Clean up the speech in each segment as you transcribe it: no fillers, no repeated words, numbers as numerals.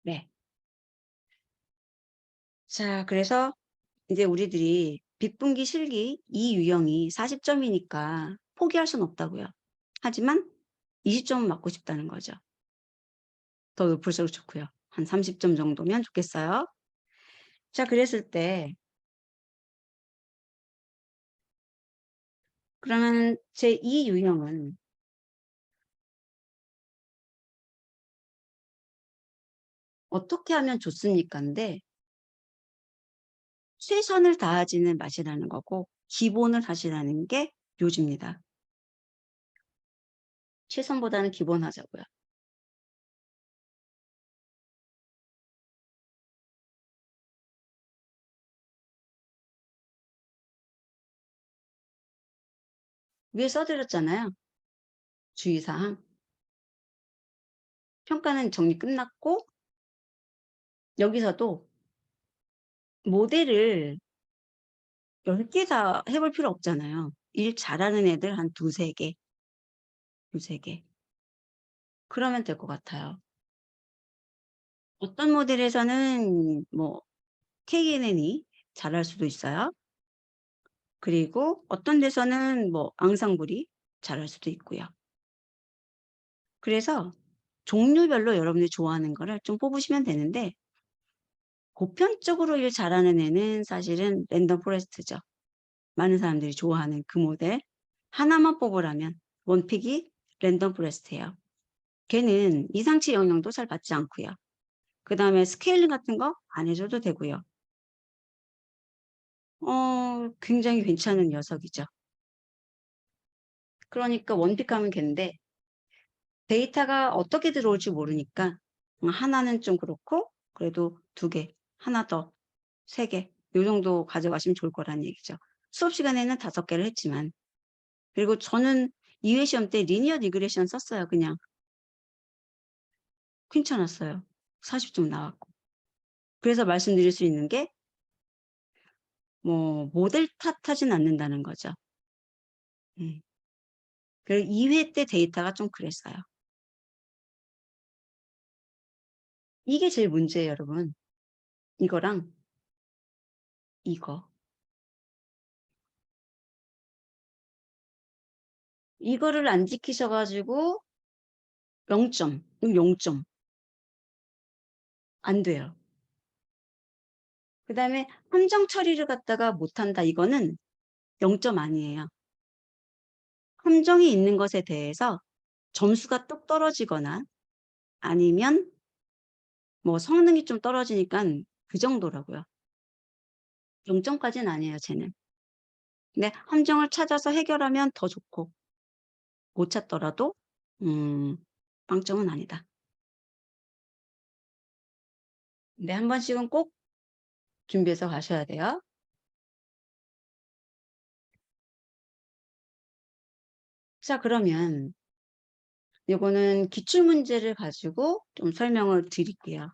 네. 자, 그래서 이제 우리들이 빗분기 실기 이 유형이 40점이니까 포기할 순 없다고요. 하지만 20점은 맞고 싶다는 거죠. 더 높을수록 좋고요. 한 30점 정도면 좋겠어요. 자, 그랬을 때 그러면 제 2 유형은 어떻게 하면 좋습니까인데 최선을 다하지는 마시라는 거고 기본을 하시라는 게 요지입니다. 최선보다는 기본 하자고요. 위에 써드렸잖아요. 주의사항. 평가는 정리 끝났고 여기서도 모델을 10개 다 해볼 필요 없잖아요. 일 잘하는 애들 한 두세 개, 두세 개. 그러면 될 것 같아요. 어떤 모델에서는 뭐 KNN이 잘할 수도 있어요. 그리고 어떤 데서는 뭐 앙상블이 잘할 수도 있고요. 그래서 종류별로 여러분이 좋아하는 거를 좀 뽑으시면 되는데 보편적으로 일 잘하는 애는 사실은 랜덤 포레스트죠. 많은 사람들이 좋아하는 그 모델. 하나만 뽑으라면 원픽이 랜덤 포레스트예요. 걔는 이상치 영향도 잘 받지 않고요. 그 다음에 스케일링 같은 거 안 해줘도 되고요. 굉장히 괜찮은 녀석이죠. 그러니까 원픽하면 걔인데 데이터가 어떻게 들어올지 모르니까 하나는 좀 그렇고 그래도 두 개, 하나 더, 세 개, 요 정도 가져가시면 좋을 거라는 얘기죠. 수업 시간에는 5개를 했지만 그리고 저는 2회 시험 때 리니어 리그레션 썼어요. 그냥 괜찮았어요. 40점 나왔고. 그래서 말씀드릴 수 있는 게 뭐 모델 탓하진 않는다는 거죠. 그리고 2회 때 데이터가 좀 그랬어요. 이게 제일 문제예요, 여러분. 이거랑 이거. 이거를 안 지키셔가지고 0점, 0점. 안 돼요. 그 다음에 함정 처리를 갖다가 못한다. 이거는 0점 아니에요. 함정이 있는 것에 대해서 점수가 뚝 떨어지거나 아니면 뭐 성능이 좀 떨어지니까 그 정도라고요. 0점까지는 아니에요, 쟤는. 근데 함정을 찾아서 해결하면 더 좋고 못 찾더라도 빵점은 아니다. 근데 한 번씩은 꼭 준비해서 가셔야 돼요. 자, 그러면 이거는 기출문제를 가지고 좀 설명을 드릴게요.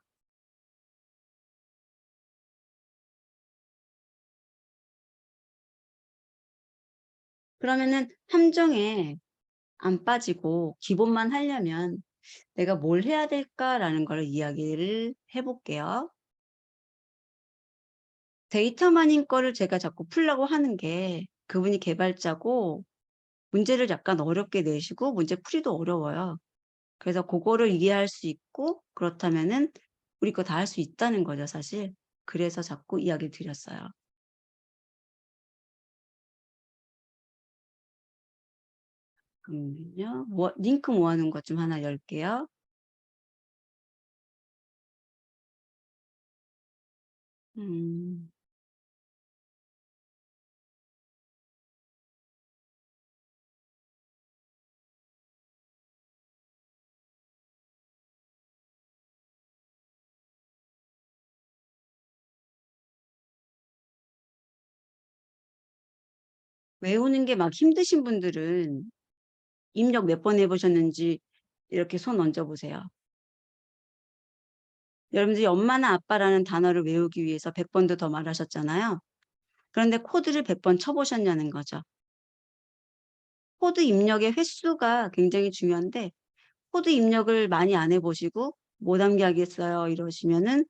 그러면은 함정에 안 빠지고 기본만 하려면 내가 뭘 해야 될까라는 걸 이야기를 해볼게요. 데이터마님 거를 제가 자꾸 풀려고 하는 게 그분이 개발자고 문제를 약간 어렵게 내시고 문제 풀이도 어려워요. 그래서 그거를 이해할 수 있고 그렇다면은 우리 거 다 할 수 있다는 거죠, 사실. 그래서 자꾸 이야기 드렸어요. 그러면요. 링크 모아놓은 것 좀 하나 열게요. 음, 외우는 게 막 힘드신 분들은 입력 몇 번 해보셨는지 이렇게 손 얹어보세요. 여러분들이 엄마나 아빠라는 단어를 외우기 위해서 100번도 더 말하셨잖아요. 그런데 코드를 100번 쳐보셨냐는 거죠. 코드 입력의 횟수가 굉장히 중요한데 코드 입력을 많이 안 해보시고 못 암기하겠어요 이러시면은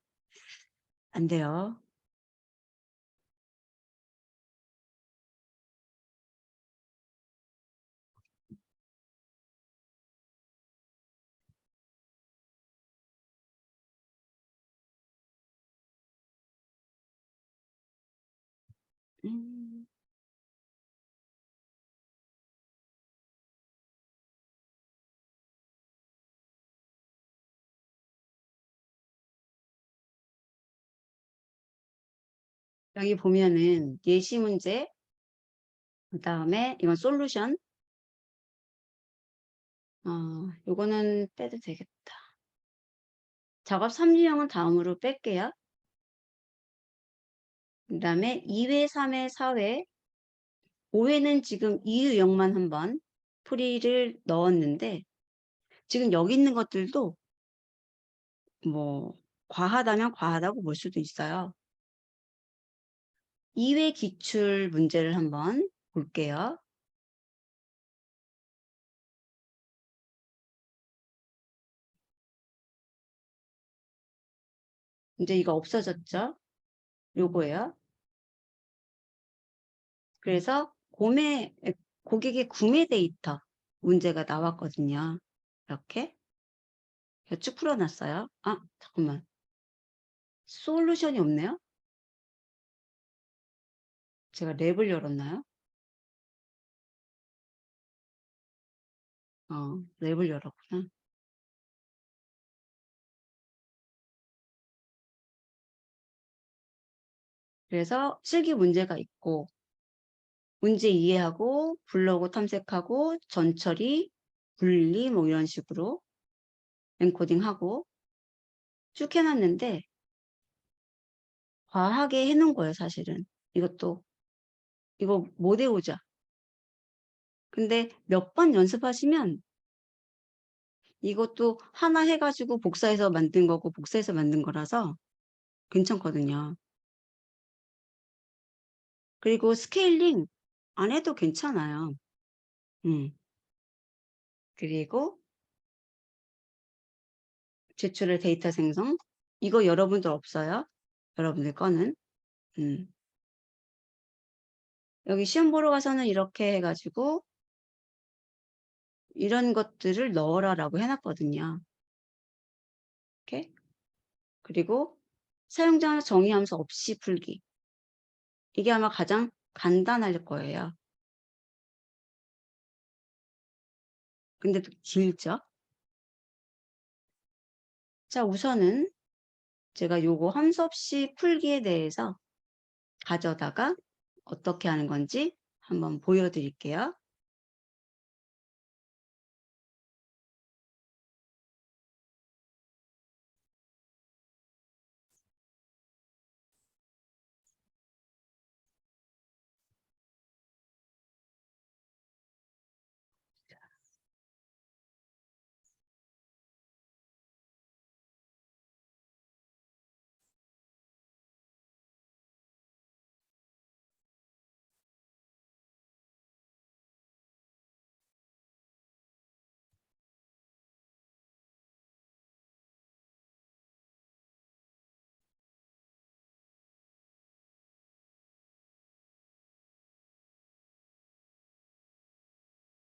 안 돼요. 음. 여기 보면은 예시 문제, 그다음에 이건 솔루션. 요거는 빼도 되겠다. 작업 3유형은 다음으로 뺄게요. 그다음에 2회, 3회, 4회, 5회는 지금 이 유형만 한번 풀이를 넣었는데 지금 여기 있는 것들도 뭐 과하다면 과하다고 볼 수도 있어요. 2회 기출 문제를 한번 볼게요. 이제 이거 없어졌죠? 요거예요. 그래서 고객의 구매 데이터 문제가 나왔거든요. 이렇게 쭉 풀어놨어요. 아, 잠깐만. 솔루션이 없네요. 제가 랩을 열었나요? 랩을 열었구나. 그래서 실기 문제가 있고 문제 이해하고 블로그 탐색하고 전처리 분리 뭐 이런 식으로 엔코딩하고 쭉 해놨는데 과하게 해놓은 거예요. 사실은 이것도 이거 못 외우죠. 근데 몇 번 연습하시면 이것도 하나 해가지고 복사해서 만든 거고 복사해서 만든 거라서 괜찮거든요. 그리고 스케일링 안 해도 괜찮아요. 그리고 제출의 데이터 생성. 이거 여러분들 없어요? 여러분들 거는. 음. 여기 시험 보러 가서는 이렇게 해가지고 이런 것들을 넣어라라고 해놨거든요. 이렇게. 그리고 사용자 정의함수 없이 풀기. 이게 아마 가장 간단할 거예요. 근데 또 길죠? 자, 우선은 제가 요거 함수 없이 풀기에 대해서 가져다가 어떻게 하는 건지 한번 보여드릴게요.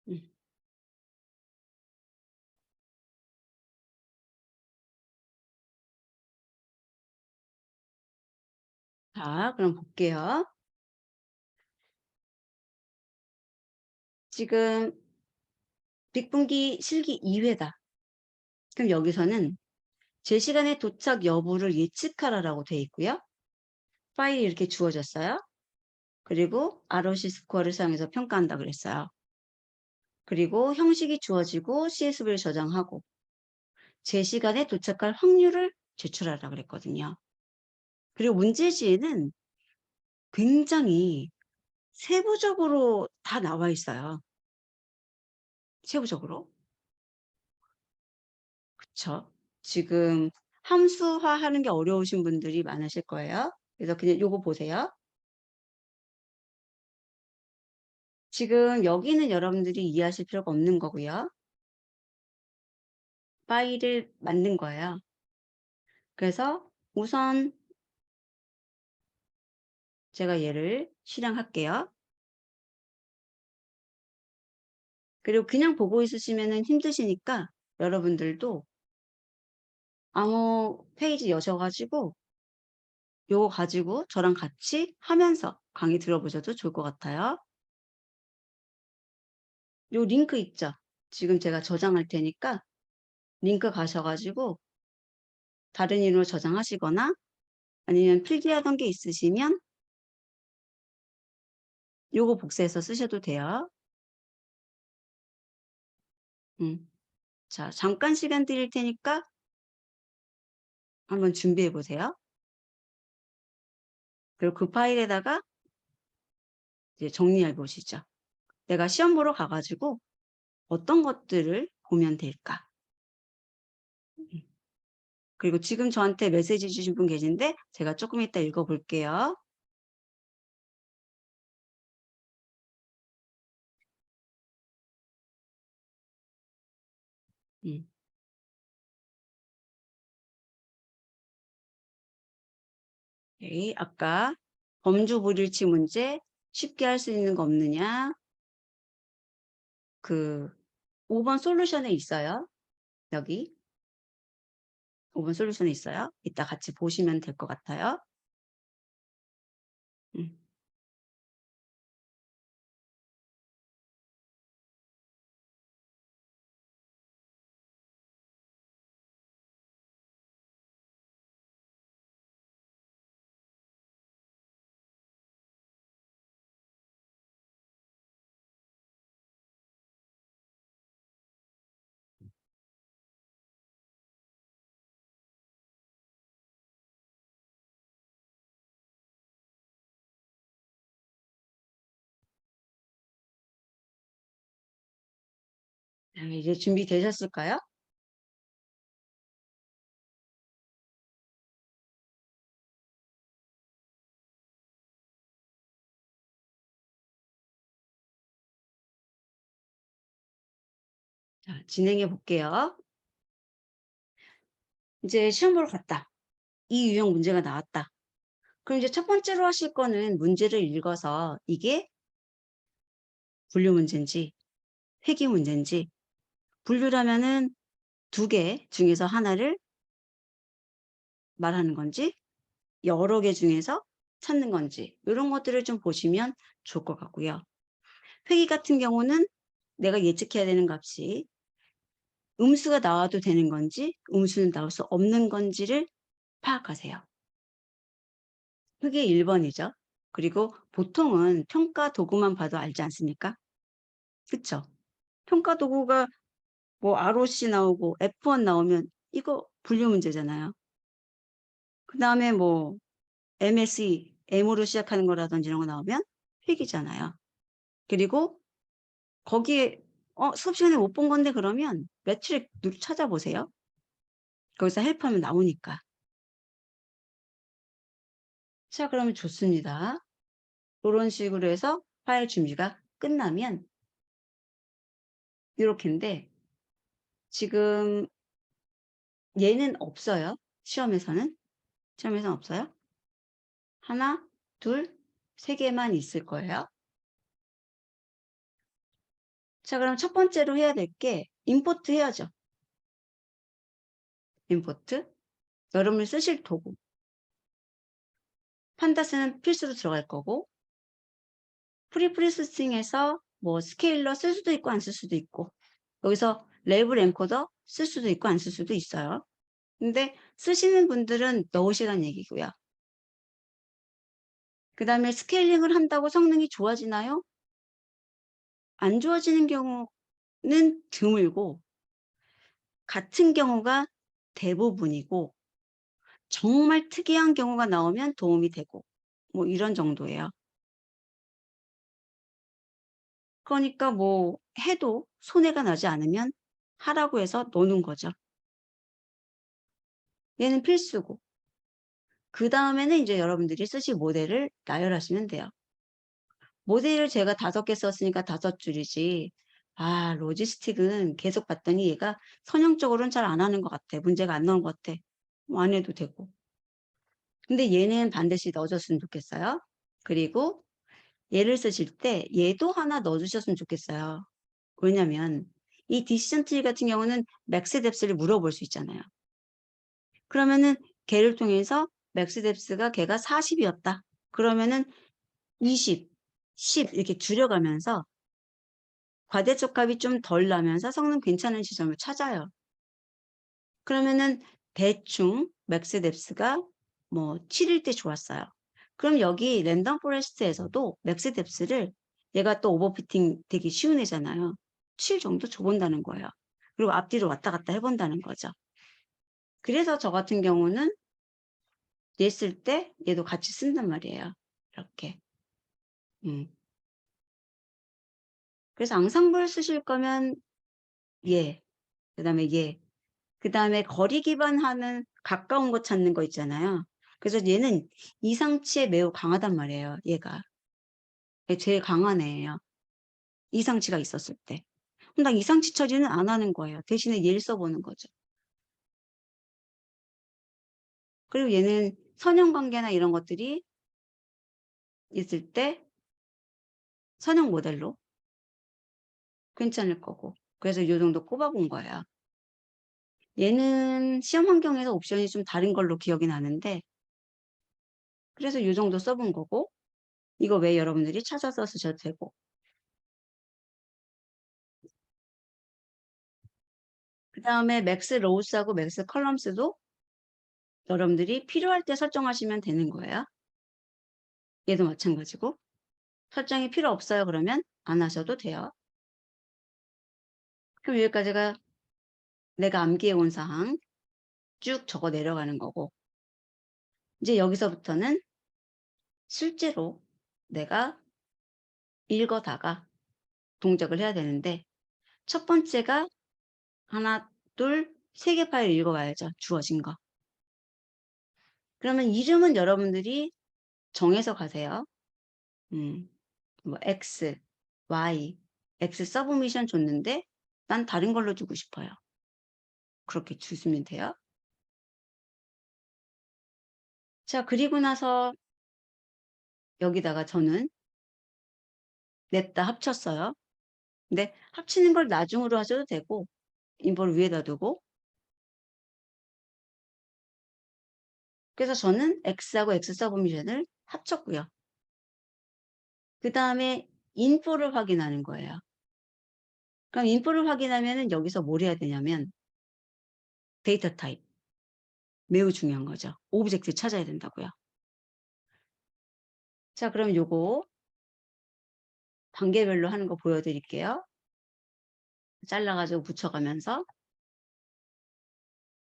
음. 자, 그럼 볼게요. 지금 빅분기 실기 2회다. 그럼 여기서는 제 시간에 도착 여부를 예측하라라고 되어 있고요. 파일이 이렇게 주어졌어요. 그리고 ROC 스코어를 사용해서 평가한다 그랬어요. 그리고 형식이 주어지고 CSV를 저장하고 제 시간에 도착할 확률을 제출하라 그랬거든요. 그리고 문제지에는 굉장히 세부적으로 다 나와 있어요. 세부적으로. 그쵸? 지금 함수화 하는 게 어려우신 분들이 많으실 거예요. 그래서 그냥 요거 보세요. 지금 여기는 여러분들이 이해하실 필요가 없는 거고요. 파일을 만든 거예요. 그래서 우선 제가 얘를 실행할게요. 그리고 그냥 보고 있으시면은 힘드시니까 여러분들도 아무 페이지 여셔 가지고 요거 가지고 저랑 같이 하면서 강의 들어보셔도 좋을 것 같아요. 요 링크 있죠? 지금 제가 저장할 테니까 링크 가셔 가지고 다른 이름으로 저장하시거나 아니면 필기하던 게 있으시면 요거 복사해서 쓰셔도 돼요. 자, 잠깐 시간 드릴 테니까 한번 준비해 보세요. 그리고 그 파일에다가 이제 정리해 보시죠. 내가 시험 보러 가 가지고 어떤 것들을 보면 될까? 그리고 지금 저한테 메시지 주신 분 계신데 제가 조금 이따 읽어 볼게요. 음. 오케이. 아까 범주 불일치 문제 쉽게 할 수 있는 거 없느냐? 그 5번 솔루션에 있어요. 여기 5번 솔루션에 있어요. 이따 같이 보시면 될 것 같아요. 음. 이제 준비되셨을까요? 자, 진행해 볼게요. 이제 시험 보러 갔다. 이 유형 문제가 나왔다. 그럼 이제 첫 번째로 하실 거는 문제를 읽어서 이게 분류 문제인지 회귀 문제인지, 분류라면은 두 개 중에서 하나를 말하는 건지 여러 개 중에서 찾는 건지 이런 것들을 좀 보시면 좋을 것 같고요. 회귀 같은 경우는 내가 예측해야 되는 값이 음수가 나와도 되는 건지 음수는 나올 수 없는 건지를 파악하세요. 그게 1번이죠. 그리고 보통은 평가 도구만 봐도 알지 않습니까? 그쵸? 평가 도구가 뭐 ROC 나오고 F1 나오면 이거 분류 문제잖아요. 그 다음에 뭐 MSE, M으로 시작하는 거라든지 이런 거 나오면 회귀잖아요. 그리고 거기에 수업 시간에 못 본 건데 그러면 매트릭 찾아보세요. 거기서 헬프하면 나오니까. 자, 그러면 좋습니다. 이런 식으로 해서 파일 준비가 끝나면 이렇게인데 지금 얘는 없어요. 시험에서는. 시험에서는 없어요. 하나, 둘, 세 개만 있을 거예요. 자, 그럼 첫 번째로 해야 될 게 임포트 해야죠. 임포트. 여러분이 쓰실 도구. 판다스는 필수로 들어갈 거고 프리프로세싱에서 뭐 스케일러 쓸 수도 있고 안 쓸 수도 있고 여기서 레벨 엔코더 쓸 수도 있고 안 쓸 수도 있어요. 근데 쓰시는 분들은 넣으시라는 얘기고요. 그 다음에 스케일링을 한다고 성능이 좋아지나요? 안 좋아지는 경우는 드물고 같은 경우가 대부분이고 정말 특이한 경우가 나오면 도움이 되고 뭐 이런 정도예요. 그러니까 뭐 해도 손해가 나지 않으면 하라고 해서 노는 거죠. 얘는 필수고 그 다음에는 이제 여러분들이 쓰실 모델을 나열하시면 돼요. 모델을 제가 5개 썼으니까 5줄이지 로지스틱은 계속 봤더니 얘가 선형적으로는 잘 안 하는 것 같아. 문제가 안 나온 것 같아. 안 해도 되고. 근데 얘는 반드시 넣어줬으면 좋겠어요. 그리고 얘를 쓰실 때 얘도 하나 넣어주셨으면 좋겠어요. 왜냐면 이 디시전 트리 같은 경우는 맥스 뎁스를 물어볼 수 있잖아요. 그러면은 걔를 통해서 맥스 뎁스가 걔가 40이었다. 그러면은 20, 10 이렇게 줄여가면서 과대적합이 좀 덜 나면서 성능 괜찮은 지점을 찾아요. 그러면은 대충 맥스 뎁스가 뭐 7일 때 좋았어요. 그럼 여기 랜덤 포레스트에서도 맥스 뎁스를 얘가 또 오버피팅 되기 쉬운 애잖아요. 7 정도 줘본다는 거예요. 그리고 앞뒤로 왔다 갔다 해본다는 거죠. 그래서 저 같은 경우는 얘 쓸 때 얘도 같이 쓴단 말이에요. 이렇게. 그래서 앙상블 쓰실 거면 얘, 그 다음에 얘, 그 다음에 거리 기반하는 가까운 거 찾는 거 있잖아요. 그래서 얘는 이상치에 매우 강하단 말이에요. 얘가. 얘 제일 강한 애예요. 이상치가 있었을 때. 그럼 나 이상치 처리는 안 하는 거예요. 대신에 얘를 써보는 거죠. 그리고 얘는 선형 관계나 이런 것들이 있을 때 선형 모델로 괜찮을 거고. 그래서 이 정도 꼽아본 거예요. 얘는 시험 환경에서 옵션이 좀 다른 걸로 기억이 나는데 그래서 이 정도 써본 거고 이거 외에 여러분들이 찾아서 쓰셔도 되고 그 다음에 맥스 로우스하고 맥스 컬럼스도 여러분들이 필요할 때 설정하시면 되는 거예요. 얘도 마찬가지고 설정이 필요 없어요 그러면 안 하셔도 돼요. 그럼 여기까지가 내가 암기해 온 사항 쭉 적어 내려가는 거고 이제 여기서부터는 실제로 내가 읽어다가 동작을 해야 되는데 첫 번째가 하나, 둘, 세 개 파일 읽어봐야죠. 주어진 거. 그러면 이름은 여러분들이 정해서 가세요. 뭐 X, Y, X 서브미션 줬는데 난 다른 걸로 주고 싶어요. 그렇게 주시면 돼요. 자, 그리고 나서 여기다가 저는 냈다 합쳤어요. 근데 합치는 걸 나중으로 하셔도 되고 인보를 위에다 두고 그래서 저는 X하고 X 서브미션을 합쳤고요. 그 다음에 인포를 확인하는 거예요. 그럼 인포를 확인하면 여기서 뭘 해야 되냐면 데이터 타입 매우 중요한 거죠. 오브젝트 찾아야 된다고요. 자, 그럼 요거 단계별로 하는 거 보여드릴게요. 잘라가지고 붙여가면서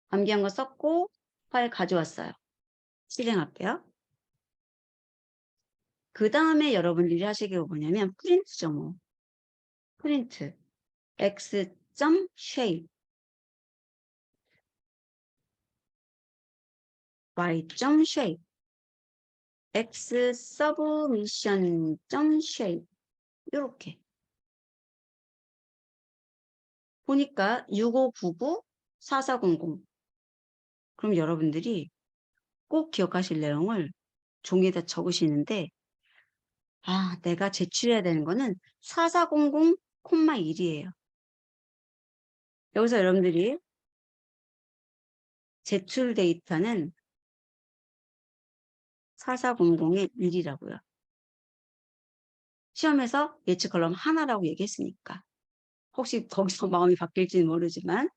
암기한 거 썼고 파일 가져왔어요. 실행할게요. 그 다음에 여러분들이 하시게 뭐냐면 프린트죠. 뭐. 프린트 x.shape y.shape x submission.shape 이렇게 보니까 6599 4400 그럼 여러분들이 꼭 기억하실 내용을 종이에다 적으시는데 아 내가 제출해야 되는 거는 4400, 1이에요. 여기서 여러분들이 제출 데이터는 4400의 1이라고요. 시험에서 예측 컬럼 하나라고 얘기했으니까. 혹시 거기서 마음이 바뀔지는 모르지만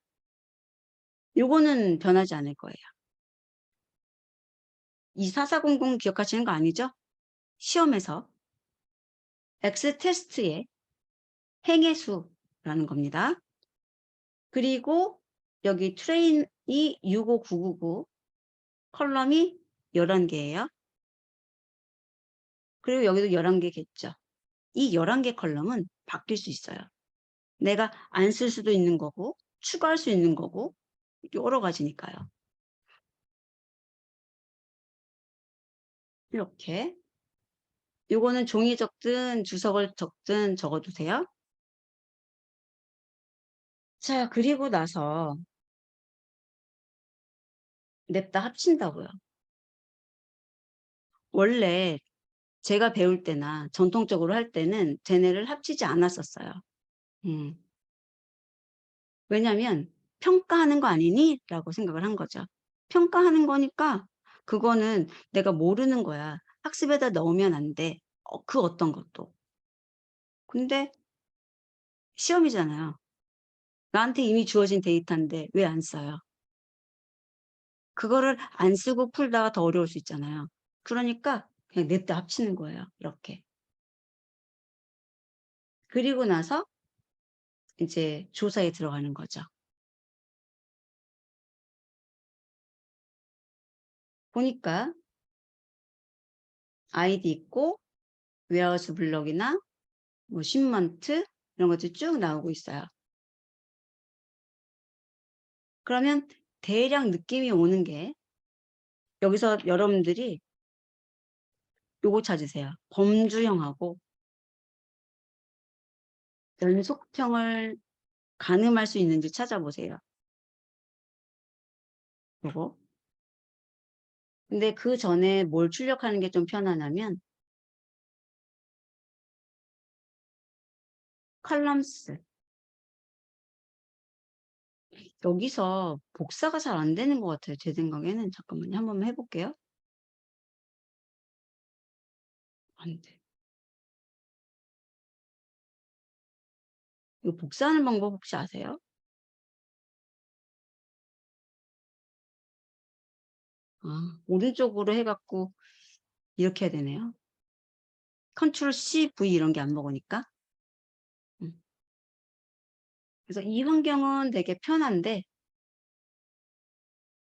요거는 변하지 않을 거예요. 이 4400 기억하시는 거 아니죠? 시험에서 X 테스트의 행의 수라는 겁니다. 그리고 여기 트레인이 65999 컬럼이 11개예요. 그리고 여기도 11개겠죠. 이 11개 컬럼은 바뀔 수 있어요. 내가 안 쓸 수도 있는 거고 추가할 수 있는 거고 여러 가지니까요. 이렇게 요거는 종이 적든 주석을 적든 적어두세요. 자, 그리고 나서 냅다 합친다고요. 원래 제가 배울 때나 전통적으로 할 때는 쟤네를 합치지 않았었어요. 음. 왜냐면 '평가하는 거 아니니?'라고 생각을 한 거죠. 평가하는 거니까 그거는 내가 모르는 거야. 학습에다 넣으면 안 돼. 그 어떤 것도. 근데 시험이잖아요. 나한테 이미 주어진 데이터인데 왜 안 써요? 그거를 안 쓰고 풀다가 더 어려울 수 있잖아요. 그러니까 그냥 냅다 합치는 거예요, 이렇게. 그리고 나서 이제 조사에 들어가는 거죠. 보니까 아이디 있고 웨어하우스 블럭이나 뭐 쉽먼트 이런 것들이 쭉 나오고 있어요. 그러면 대략 느낌이 오는 게 여기서 여러분들이 요거 찾으세요. 범주형하고 연속형을 가늠할 수 있는지 찾아보세요. 요거. 근데 그전에 뭘 출력하는 게 좀 편하냐면 컬럼스. 여기서 복사가 잘 안 되는 것 같아요, 제 생각에는. 잠깐만요. 한 번만 해 볼게요. 안 돼. 이거 복사하는 방법 혹시 아세요? 오른쪽으로 해 갖고 이렇게 해야 되네요. 컨트롤 C, V 이런 게 안 먹으니까. 음. 그래서 이 환경은 되게 편한데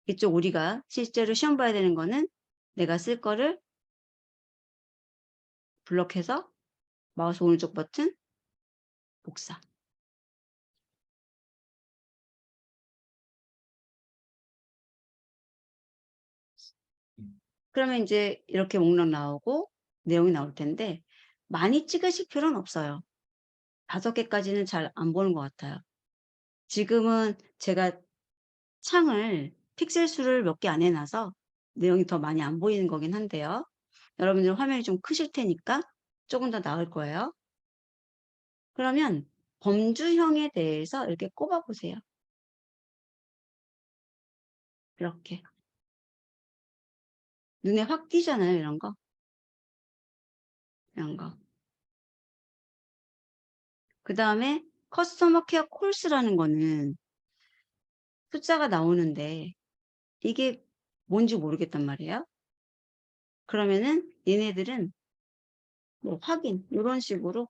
이쪽 우리가 실제로 시험 봐야 되는 거는 내가 쓸 거를 블록해서 마우스 오른쪽 버튼 복사. 그러면 인제 이렇게 목록 나오고 내용이 나올 텐데 많이 찍으실 필요는 없어요. 5 개까지는 잘 안 보는 것 같아요. 지금은 제가 창을 픽셀 수를 몇 개 안 해 놔서 내용이 더 많이 안 보이는 거긴 한데요. 여러분들 화면이 좀 크실 테니까 쪼금 더 나을 거예요. 그러면 범주형에 대해서 이렇게 꼽아 보세요. 이렇게. 눈에 확 띄잖아요, 이런 거. 이런 거. 그다음에 커스터머 케어 콜스라는 거는 숫자가 나오는데 이게 뭔지 모르겠단 말이에요. 그러면은 얘네들은 뭐 확인 요런 식으로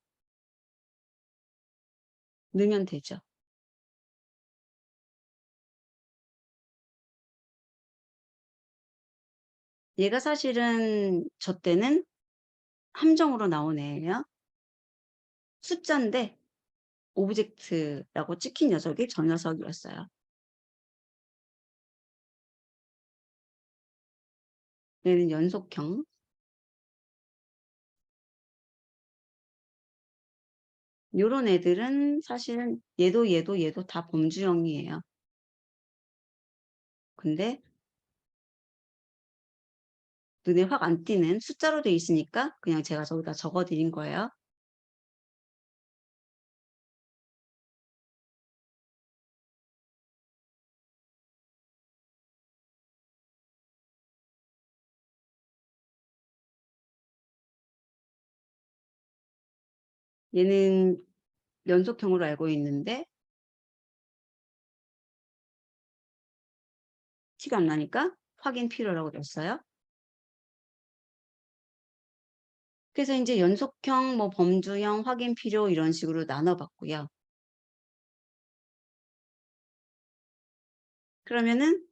넣으면 되죠. 얘가 사실은 저 때는 함정으로 나온 애예요. 숫자인데 오브젝트라고 찍힌 녀석이 저 녀석이었어요. 얘는 연속형. 요런 애들은 사실은 얘도 다 범주형이에요. 근데 눈에 확 안 띄는 숫자로 돼 있으니까 그냥 제가 저기다 적어 드린 거예요. 얘는 연속형으로 알고 있는데 티가 안 나니까 확인 필요라고 줬어요. 그래서 인제 연속형, 뭐 범주형, 확인 필요 이런 식으로 나눠 봤고요. 그러면은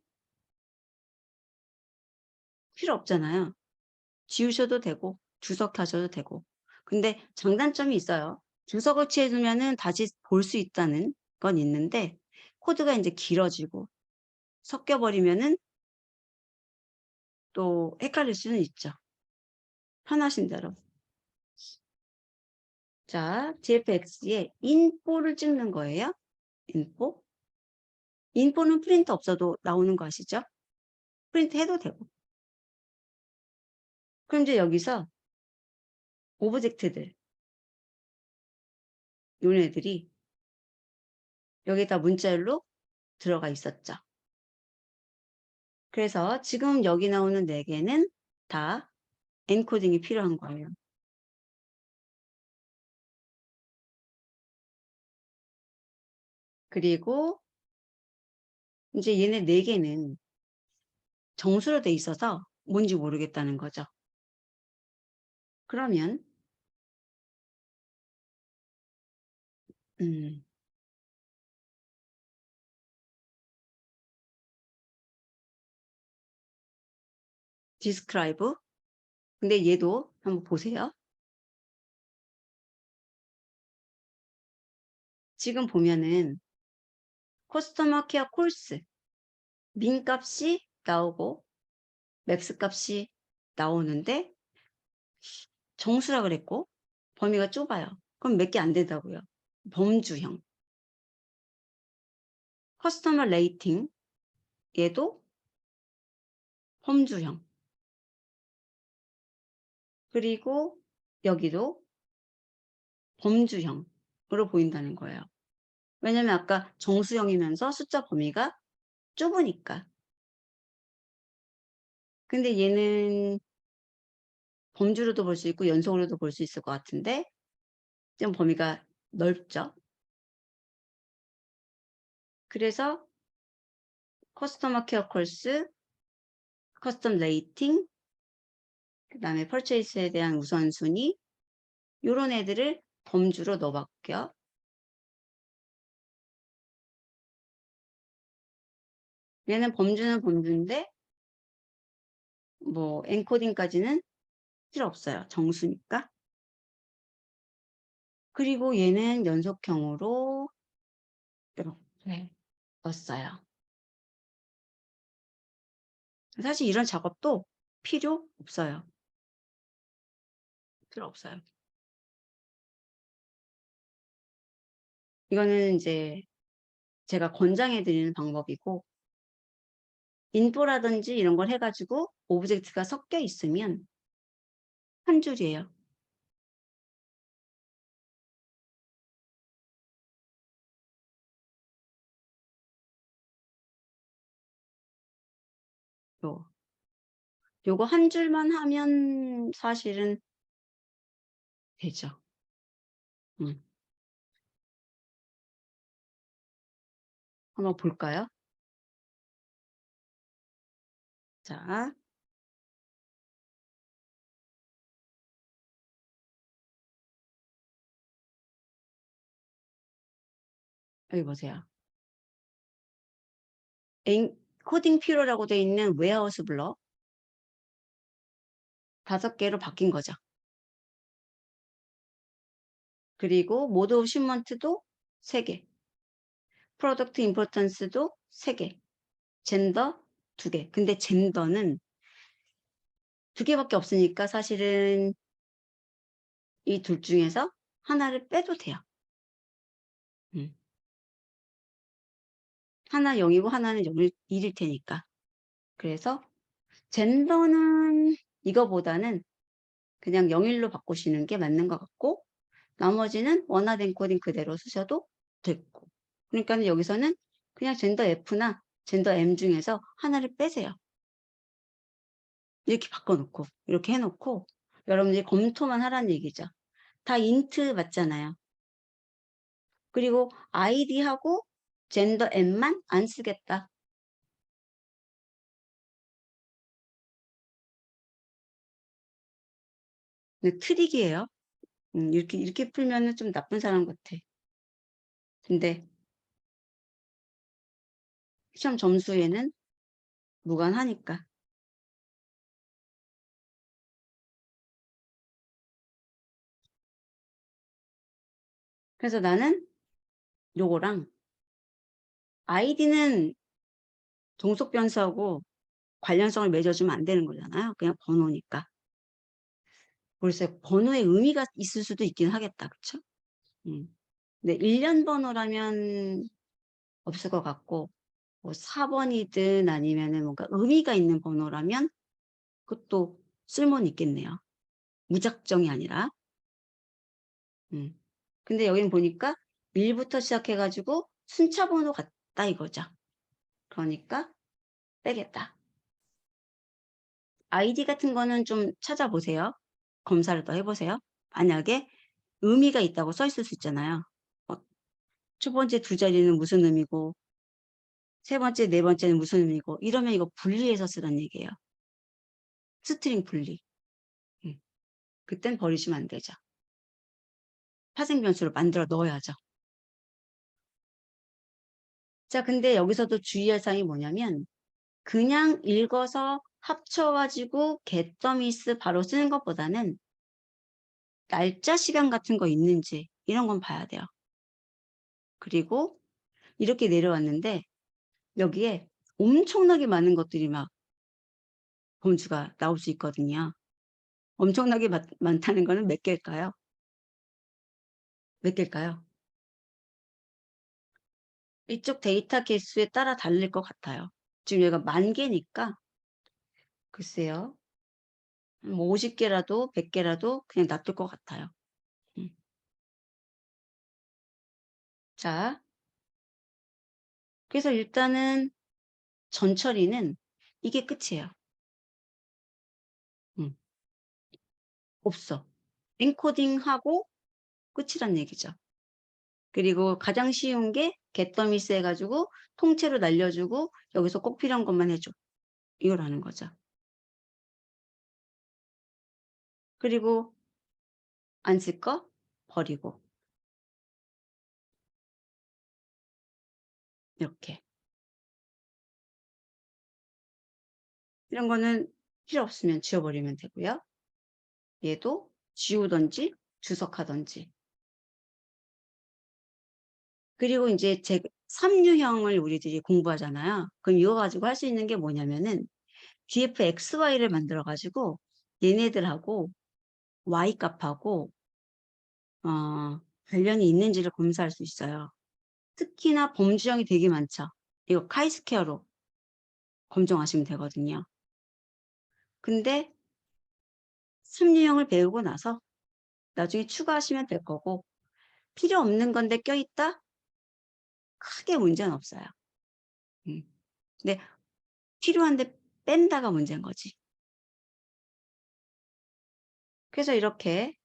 필요 없잖아요. 지우셔도 되고 주석하셔도 되고. 근데 장단점이 있어요. 주석을 취해 두면은 다시 볼 수 있다는 건 있는데 코드가 인제 길어지고 섞여 버리면은 또 헷갈릴 수는 있죠. 편하신 대로. 자, GFX에 인포를 찍는 거예요. 인포. 인포는 프린터 없어도 나오는 거 아시죠? 프린트 해도 되고. 그럼 이제 여기서 오브젝트들 요네들이 여기다 문자열로 들어가 있었죠. 그래서 지금 여기 나오는 4개는 다 엔코딩이 필요한 거예요. 그리고 이제 얘네 4개는 정수로 돼 있어서 뭔지 모르겠다는 거죠. 그러면 describe. 근데 얘도 한번 보세요. 지금 보면은 커스터머 케어 콜스 민 값이 나오고 맥스 값이 나오는데 정수라 그랬고 범위가 좁아요. 그럼 몇 개 안 된다고요. 범주형. 커스터머 레이팅 얘도 범주형. 그리고 여기도 범주형으로 보인다는 거예요. 왜냐면 아까 정수형이면서 숫자 범위가 좁으니까. 근데 얘는 범주로도 볼 수 있고 연속으로도 볼 수 있을 것 같은데 좀 범위가 넓죠. 그래서 커스터머 케어 콜스, 커스텀 레이팅, 그 다음에 퍼체이스에 대한 우선순위 요런 애들을 범주로 넣어볼게요. 얘는 범주는 범주인데 뭐 엔코딩까지는 필요 없어요. 정수니까. 그리고 얘는 연속형으로 이렇게 넣었어요. 사실 이런 작업도 필요 없어요. 필요 없어요. 이거는 이제 제가 권장해 드리는 방법이고 인포라든지 이런 걸 해가지고 오브젝트가 섞여 있으면 한 줄이에요. 요거 한 줄만 하면 사실은 되죠. 한번 볼까요? 자, 여기 보세요. 코딩 필요라고 되어 있는 웨어하우스 블럭 5개로 바뀐 거죠. 그리고 모드 오브 시먼트도 3개, 프로덕트 임포턴스도 3개, 젠더 2개. 근데 젠더는 2개밖에 없으니까 사실은 이 둘 중에서 하나를 빼도 돼요. 하나 0이고 하나는 1일 테니까. 그래서 젠더는 이거보다는 그냥 0일로 바꾸시는 게 맞는 것 같고 나머지는 원하된 코딩 그대로 쓰셔도 됐고 그러니까 여기서는 그냥 젠더 F나 젠더 M 중에서 하나를 빼세요. 이렇게 바꿔놓고 이렇게 해놓고 여러분들이 검토만 하라는 얘기죠. 다 인트 맞잖아요. 그리고 아이디하고 젠더 M만 안 쓰겠다. 트릭이에요. 이렇게 풀면 좀 나쁜 사람 같아. 근데 시험 점수에는 무관하니까. 그래서 나는 요거랑 아이디는 종속 변수하고 관련성을 맺어주면 안 되는 거잖아요. 그냥 번호니까. 글쎄 번호의 의미가 있을 수도 있긴 하겠다. 그쵸? 근데 1년 번호라면 없을 것 같고 뭐 4번이든 아니면은 뭔가 의미가 있는 번호라면 그것도 쓸모는 있겠네요. 무작정이 아니라. 음. 근데 여기는 보니까 1 부터 시작해 가지고 순차 번호 같다 이거죠. 그러니까 빼겠다. 아이디 같은 거는 좀 찾아보세요. 검사를 더 해 보세요. 만약에 의미가 있다고 써 있을 수 있잖아요. 첫 번째 두 자리는 무슨 의미고 세 번째, 네 번째는 무슨 의미고 이러면 이거 분리해서 쓰란 얘기예요. 스트링 분리. 음. 그땐 버리시면 안 되죠. 파생 변수를 만들어 넣어야죠. 자, 근데 여기서도 주의할 사항이 뭐냐면 그냥 읽어서 합쳐 가지고 get the miss 바로 쓰는 것보다는 날짜 시간 같은 거 있는지 이런 건 봐야 돼요. 그리고 이렇게 내려왔는데 여기에 엄청나게 많은 것들이 막 범주가 나올 수 있거든요. 엄청나게 많다는 거는 몇 개일까요? 몇 개일까요? 이쪽 데이터 개수에 따라 다를 것 같아요. 지금 얘가 10,000개니까 글쎄요. 뭐 50개라도 100개라도 그냥 놔둘 것 같아요. 음. 자, 그래서 일단은 전 처리는 이게 끝이에요. 음. 없어. 엔코딩하고 끝이란 얘기죠. 그리고 가장 쉬운 게 get the miss 해 가지고 통째로 날려주고 여기서 꼭 필요한 것만 해 줘. 이걸 하는 거죠. 그리고 안 쓸 거 버리고 이렇게. 이런 거는 필요 없으면 지워 버리면 되고요. 얘도 지우든지 주석하든지. 그리고 인제 제 3 유형을 우리들이 공부하잖아요. 그럼 이거 가지고 할 수 있는 게 뭐냐면은 fxy를 만들어 가지고 얘네들하고 y 값하고 관련이 있는지를 검사할 수 있어요. 특히나 범주형이 되게 많죠. 이거 카이스케어로 검증하시면 되거든요. 근데 3 유형을 배우고 나서 나중에 추가하시면 될 거고 필요 없는 건데 껴있다? 크게 문제는 없어요. 음. 근데 필요한데 뺀다가 문제인 거지. 그래서 이렇게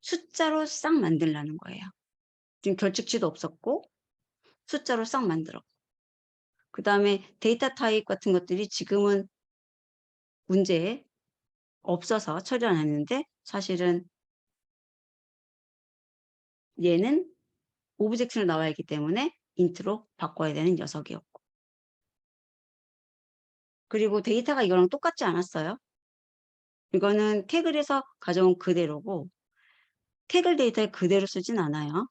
숫자로 싹 만들라는 거예요. 지금 결측치도 없었고 숫자로 싹 만들어. 그다음에 데이터 타입 같은 것들이 지금은 문제에 없어서 처리를 안 했는데 사실은 얘는 오브젝트로 나와 있기 때문에 인트로 바꿔야 되는 녀석이었고. 그리고 데이터가 이거랑 똑같지 않았어요. 이거는 태그를 해서 가져온 그대로고 태그 데이터를 그대로 쓰진 않아요.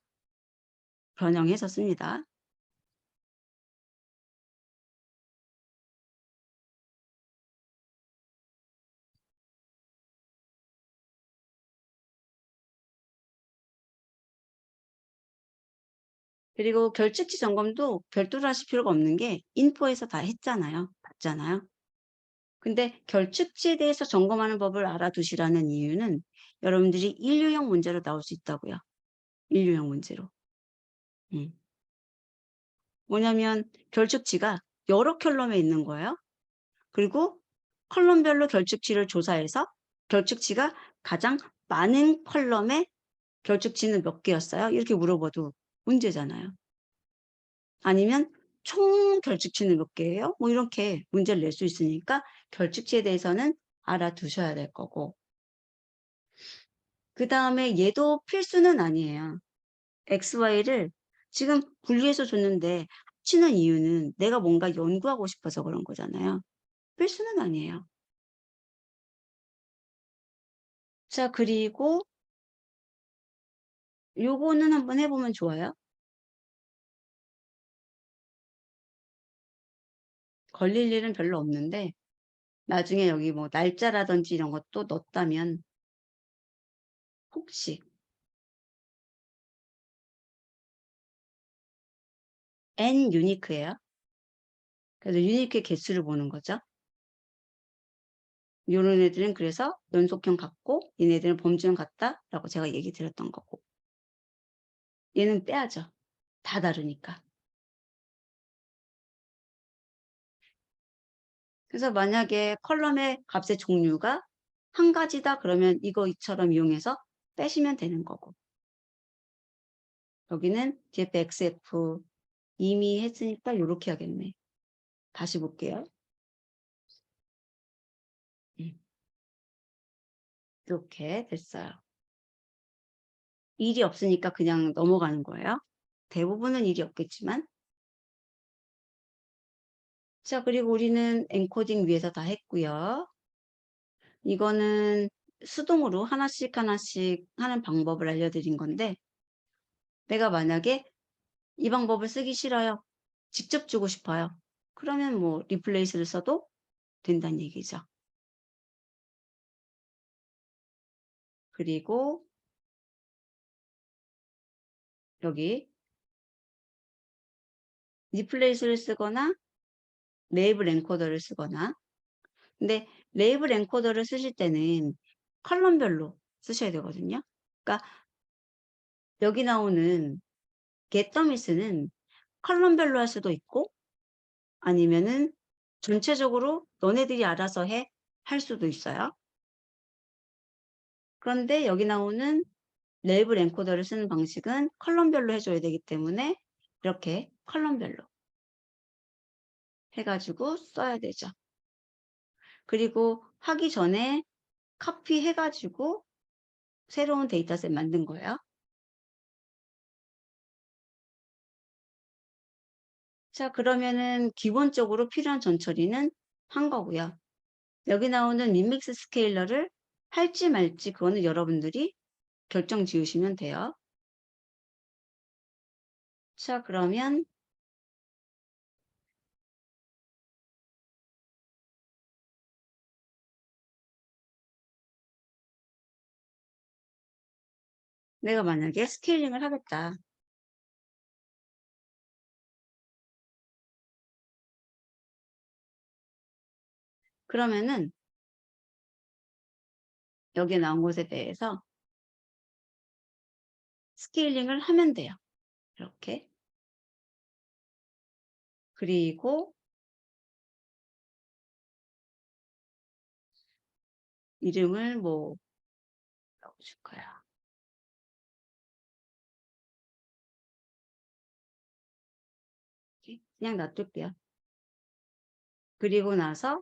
변형해서 씁니다. 그리고 결측치 점검도 별도로 하실 필요가 없는 게 인포에서 다 했잖아요. 봤잖아요. 근데 결측치에 대해서 점검하는 법을 알아두시라는 이유는 여러분들이 인류형 문제로 나올 수 있다고요. 인류형 문제로. 음. 뭐냐면 결측치가 여러 컬럼에 있는 거예요. 그리고 컬럼별로 결측치를 조사해서 결측치가 가장 많은 컬럼의 결측치는 몇 개였어요? 이렇게 물어봐도 문제잖아요. 아니면 총 결측치는 몇 개예요? 뭐 이렇게 문제를 낼 수 있으니까 결측치에 대해서는 알아두셔야 될 거고. 그다음에 얘도 필수는 아니에요. XY를 지금 분리해서 줬는데 합치는 이유는 내가 뭔가 연구하고 싶어서 그런 거잖아요. 필수는 아니에요. 자, 그리고 요거는 한번 해 보면 좋아요. 걸릴 일은 별로 없는데 나중에 여기 뭐 날짜라든지 이런 것도 넣었다면 혹시 n 유니크예요. 그래서 유니크의 개수를 보는 거죠. 요런 애들은 그래서 연속형 같고 얘네들은 범주형 같다라고 제가 얘기 드렸던 거고. 얘는 빼야죠. 다 다르니까. 그래서 만약에 컬럼의 값의 종류가 한 가지다 그러면 이처럼 이용해서 빼시면 되는 거고. 여기는 DF, XF 이미 했으니까 요렇게 하겠네. 다시 볼게요. 이렇게 됐어요. 일이 없으니까 그냥 넘어가는 거예요. 대부분은 일이 없겠지만. 자, 그리고 우리는 엔코딩 위에서 다 했고요. 이거는 수동으로 하나씩 하나씩 하는 방법을 알려드린 건데, 내가 만약에 이 방법을 쓰기 싫어요. 직접 주고 싶어요. 그러면 뭐 리플레이스를 써도 된다는 얘기죠. 그리고 여기 리플레이스를 쓰거나 레이블 엔코더를 쓰거나, 근데 레이블 엔코더를 쓰실 때는 컬럼별로 쓰셔야 되거든요. 그러니까 여기 나오는 get더미스는 컬럼별로 할 수도 있고 아니면은 전체적으로 너네들이 알아서 해 할 수도 있어요. 그런데 여기 나오는 레이블 엔코더를 쓰는 방식은 컬럼별로 해줘야 되기 때문에 이렇게 컬럼별로 해가지고 써야 되죠. 그리고 하기 전에 카피 해가지고 새로운 데이터셋 만든 거예요. 자, 그러면은 기본적으로 필요한 전처리는 한 거고요. 여기 나오는 밋믹스 스케일러를 할지 말지 그거는 여러분들이 결정 지으시면 돼요. 자, 그러면 내가 만약에 스케일링을 하겠다. 그러면은 여기에 나온 것에 대해서 스케일링을 하면 돼요. 이렇게. 그리고 이름을 뭐 넣어줄 거야. 그냥 놔둘게요. 그리고 나서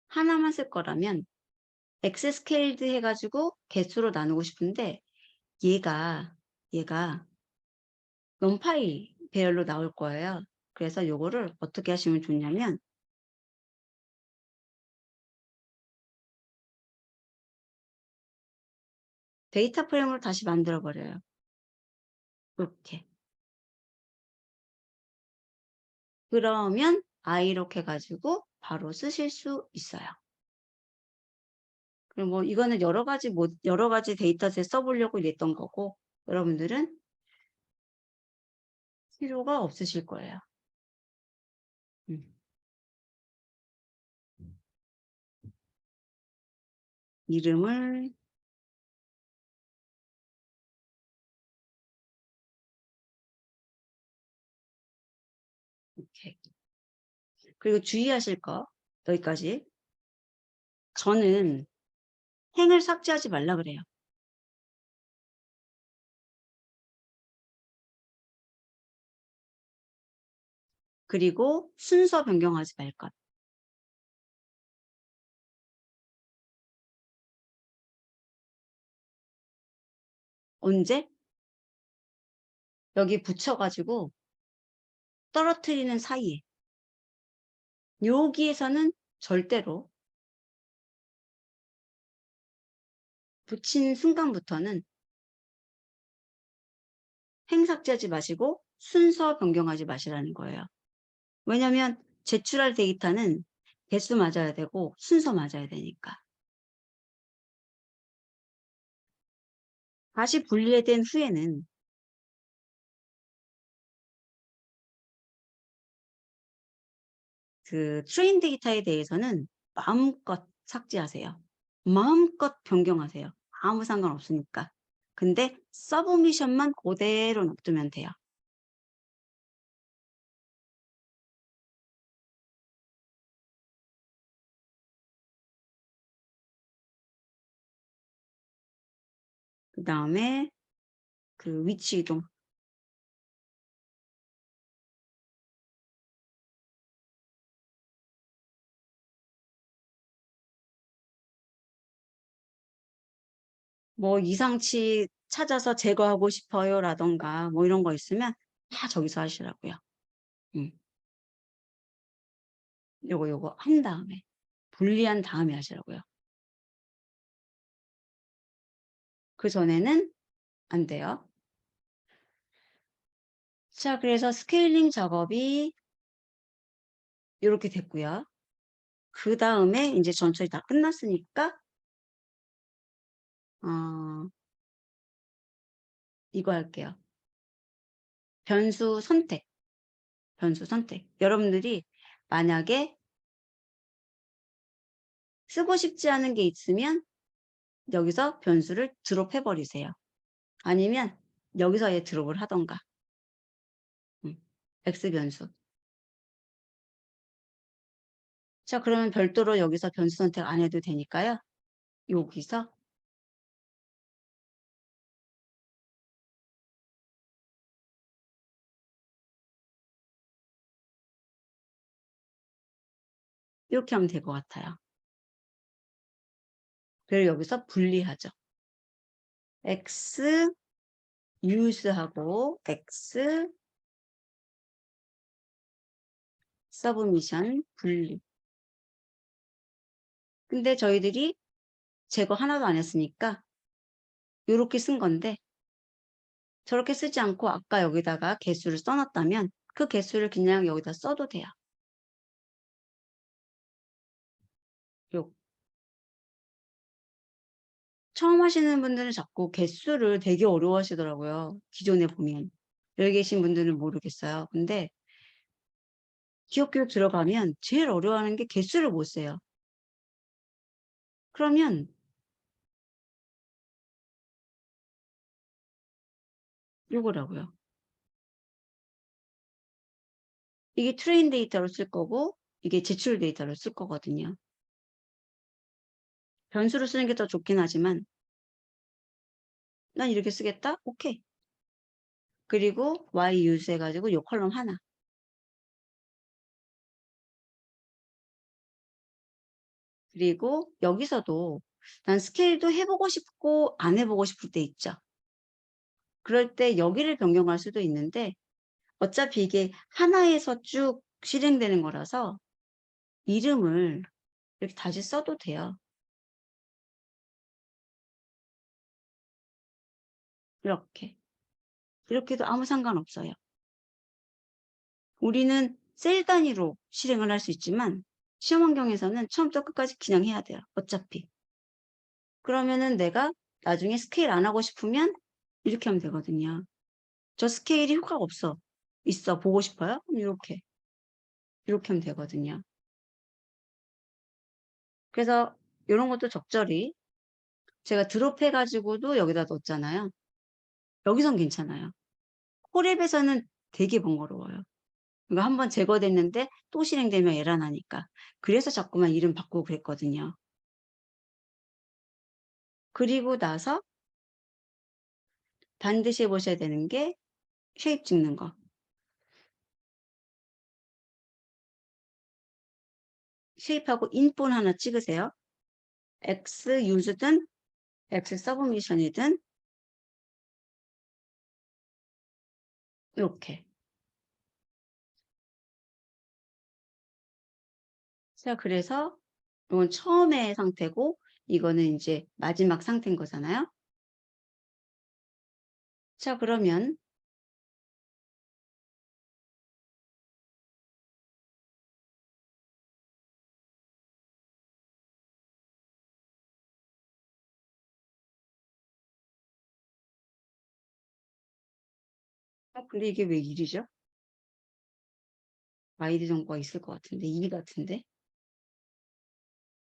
하나만 쓸 거라면 X 스케일드 해가지고 개수로 나누고 싶은데 얘가 넌파이 배열로 나올 거예요. 그래서 요거를 어떻게 하시면 좋냐면 데이터 프레임으로 다시 만들어 버려요. 이렇게. 그러면 i록 해가지고 바로 쓰실 수 있어요. 그럼 뭐 이거는 여러 가지 데이터셋 써보려고 이랬던 거고 여러분들은 필요가 없으실 거예요. 이름을 이렇게. 그리고 주의하실 거 여기까지. 저는 행을 삭제하지 말라 그래요. 그리고 순서 변경하지 말 것. 언제? 여기 붙여가지고 떨어뜨리는 사이에. 여기에서는 절대로 붙인 순간부터는 행 삭제하지 마시고 순서 변경하지 마시라는 거예요. 왜냐하면 제출할 데이터는 개수 맞아야 되고 순서 맞아야 되니까. 다시 분리된 후에는 그 트레인 데이터에 대해서는 마음껏 삭제하세요. 마음껏 변경하세요. 아무 상관없으니까. 근데 서브미션만 그대로 놔두면 돼요. 그 다음에 그 위치 이동. 뭐 이상치 찾아서 제거하고 싶어요 라던가 뭐 이런 거 있으면 다 저기서 하시라고요. 요거 한 다음에 분리한 다음에 하시라고요. 그 전에는 안 돼요. 자, 그래서 스케일링 작업이 이렇게 됐고요. 그 다음에 이제 전철이 다 끝났으니까 이거 할게요. 변수 선택. 변수 선택. 여러분들이 만약에 쓰고 싶지 않은 게 있으면 여기서 변수를 드롭해 버리세요. 아니면 여기서 얘 드롭을 하던가. X 변수. 자, 그러면 별도로 여기서 변수 선택 안 해도 되니까요. 여기서 이렇게 하면 될 것 같아요. 그리고 여기서 분리하죠. X use하고 X 서브미션 분리. 근데 저희들이 제거 하나도 안 했으니까 이렇게 쓴 건데 저렇게 쓰지 않고 아까 여기다가 개수를 써놨다면 그 개수를 그냥 여기다 써도 돼요. 요. 처음 하시는 분들은 자꾸 개수를 되게 어려워하시더라고요. 기존에 보면. 여기 계신 분들은 모르겠어요. 근데 기업교육 들어가면 제일 어려워하는 게 개수를 못 세요. 그러면 요거라고요. 이게 트레인 데이터로 쓸 거고 이게 제출 데이터로 쓸 거거든요. 변수로 쓰는 게 더 좋긴 하지만 난 이렇게 쓰겠다? 오케이. 그리고 y use 해가지고 요 컬럼 하나. 그리고 여기서도 난 스케일도 해보고 싶고 안 해보고 싶을 때 있죠. 그럴 때 여기를 변경할 수도 있는데 어차피 이게 하나에서 쭉 실행되는 거라서 이름을 이렇게 다시 써도 돼요. 이렇게. 이렇게 해도 아무 상관없어요. 우리는 셀 단위로 실행을 할 수 있지만 시험 환경에서는 처음부터 끝까지 그냥 해야 돼요. 어차피. 그러면은 내가 나중에 스케일 안 하고 싶으면 이렇게 하면 되거든요. 저 스케일이 효과가 없어. 있어. 보고 싶어요? 그럼 이렇게. 이렇게 하면 되거든요. 그래서 이런 것도 적절히 제가 드롭해가지고도 여기다 넣었잖아요. 여기선 괜찮아요. 콜앱에서는 되게 번거로워요. 이거 한번 제거됐는데 또 실행되면 에러 나니까. 그래서 자꾸만 이름 바꾸고 그랬거든요. 그리고 나서 반드시 해보셔야 되는 게 쉐입 찍는 거. 쉐입하고 인본 하나 찍으세요. X use든 X 서브미션이든 이렇게. 자, 그래서 이건 처음의 상태고 이거는 이제 마지막 상태인 거잖아요. 자, 그러면 근데 이게 왜 1이죠? id 정보가 있을 것 같은데 2 같은데.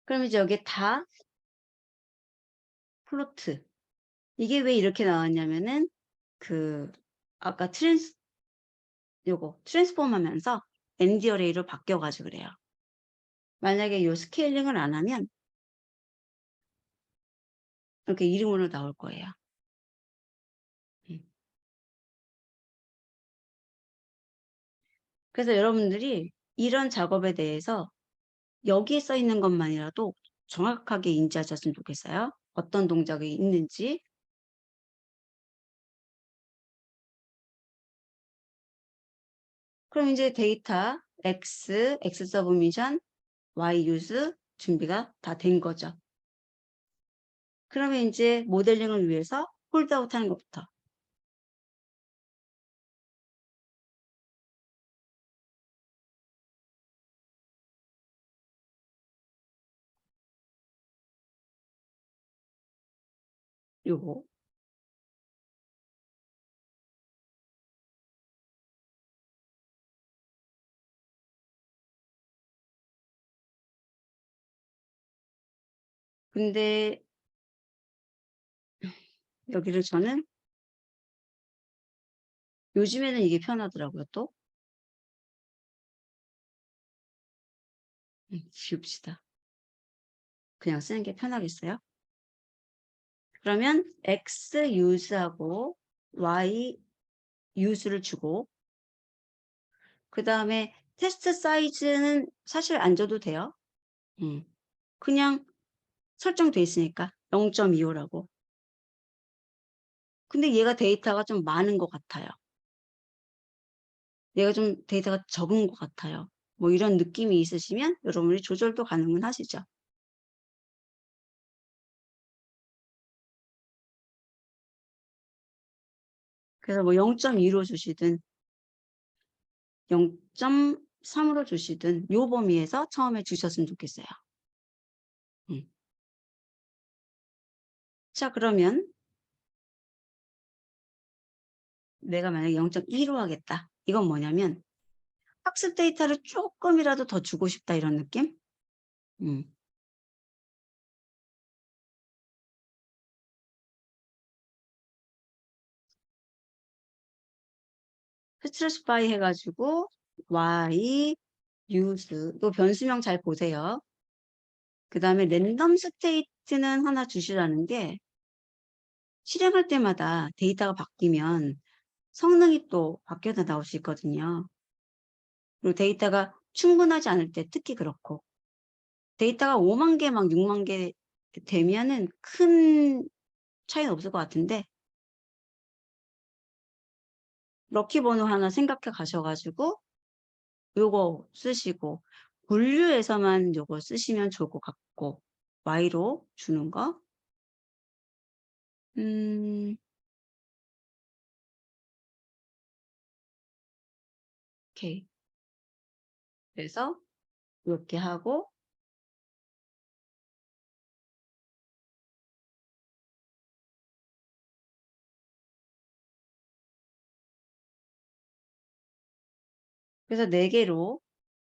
그럼 이제 여기에 다 플로트. 이게 왜 이렇게 나왔냐면은 그 아까 요거 트랜스폼 하면서 ND 어레이로 바뀌어 가지고 그래요. 만약에 요 스케일링을 안 하면 이렇게 이름으로 나올 거예요. 그래서 여러분들이 이런 작업에 대해서 여기에 써 있는 것만이라도 정확하게 인지하셨으면 좋겠어요. 어떤 동작이 있는지. 그럼 이제 데이터 X 서브미션, Y 유즈 준비가 다 된 거죠. 그러면 이제 모델링을 위해서 홀드아웃 하는 것부터. 요거. 근데 여기를 저는 요즘에는 이게 편하더라고요, 또. 지웁시다. 그냥 쓰는 게 편하겠어요? 그러면 X use하고 Y use를 주고, 그 다음에 테스트 사이즈는 사실 안 줘도 돼요. 그냥 설정돼 있으니까 0.25라고. 근데 얘가 데이터가 좀 많은 것 같아요. 얘가 좀 데이터가 적은 것 같아요. 뭐 이런 느낌이 있으시면 여러분이 조절도 가능은 하시죠. 그래서 뭐 0.2로 주시든 0.3으로 주시든 요 범위에서 처음에 주셨으면 좋겠어요. 자, 그러면 내가 만약에 0.2로 하겠다. 이건 뭐냐면 학습 데이터를 조금이라도 더 주고 싶다 이런 느낌? 음. 스트레스 바이 해가지고 y use 또 변수명 잘 보세요. 그 다음에 랜덤 스테이트는 하나 주시라는 게 실행할 때마다 데이터가 바뀌면 성능이 또 바뀌어서 나올 수 있거든요. 그리고 데이터가 충분하지 않을 때 특히 그렇고 데이터가 5만 개 막 6만 개 되면은 큰 차이는 없을 것 같은데 럭키 번호 하나 생각해 가셔가지고 요거 쓰시고 분류에서만 요거 쓰시면 좋을 것 같고 Y로 주는 거 오케이. 그래서 이렇게 하고 그래서 4개로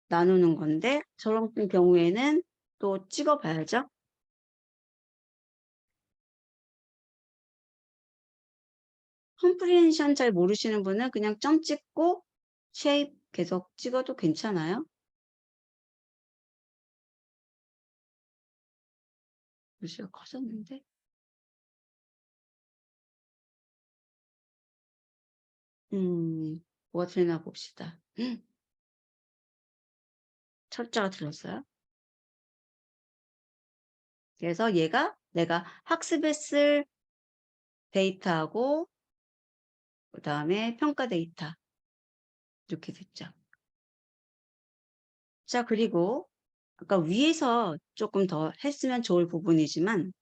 나누는 건데 저런 경우에는 또 찍어 봐야죠. 컴프리헨션 잘 모르시는 분은 그냥 점 찍고 쉐입 계속 찍어도 괜찮아요. 글씨가 커졌는데 뭐가 틀리나 봅시다. 철자가 틀렸어요. 그래서 얘가 내가 학습했을 데이터하고 그 다음에 평가 데이터 이렇게 됐죠. 자, 그리고 아까 위에서 조금 더 했으면 좋을 부분이지만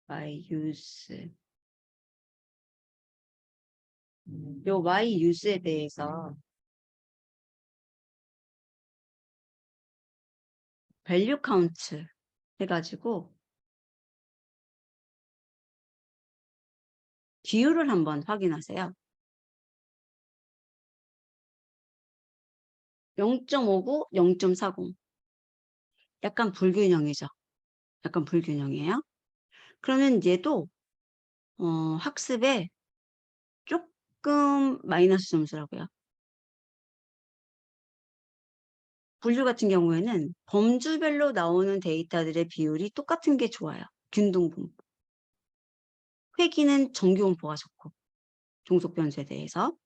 y use 요 y use에 대해서 value count 해가지고 비율을 한번 확인하세요. 0.59, 0.40. 약간 불균형이죠. 약간 불균형이에요. 그러면 얘도 학습에 조금 마이너스 점수라고요. 분류 같은 경우에는 범주별로 나오는 데이터들의 비율이 똑같은 게 좋아요. 균등분포. 회귀는 정규분포가 좋고 종속 변수에 대해서.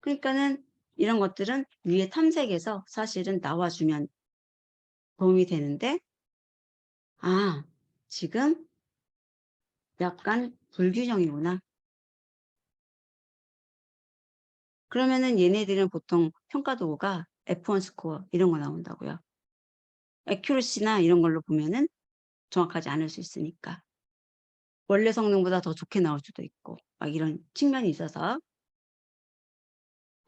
그러니까는 이런 것들은 위에 탐색에서 사실은 나와주면 도움이 되는데, 아, 지금 약간 불균형이구나. 그러면은 얘네들은 보통 평가 도구가 F1 스코어 이런 거 나온다고요. 애큐러시나 이런 걸로 보면은 정확하지 않을 수 있으니까. 원래 성능보다 더 좋게 나올 수도 있고 막 이런 측면이 있어서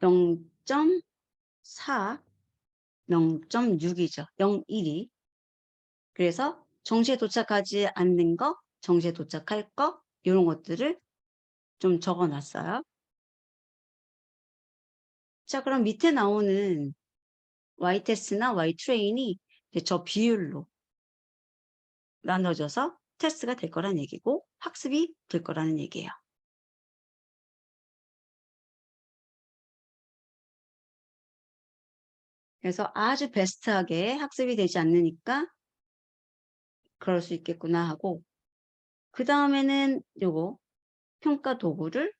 0.4, 0.6이죠. 0.1이. 그래서 정시에 도착하지 않는 거, 정시에 도착할 거 이런 것들을 좀 적어놨어요. 자, 그럼 밑에 나오는 Y테스트나 Y트레인이 저 비율로 나눠져서 테스트가 될 거란 얘기고 학습이 될 거라는 얘기예요. 그래서 아주 베스트하게 학습이 되지 않으니까 그럴 수 있겠구나 하고, 그 다음에는 요거 평가 도구를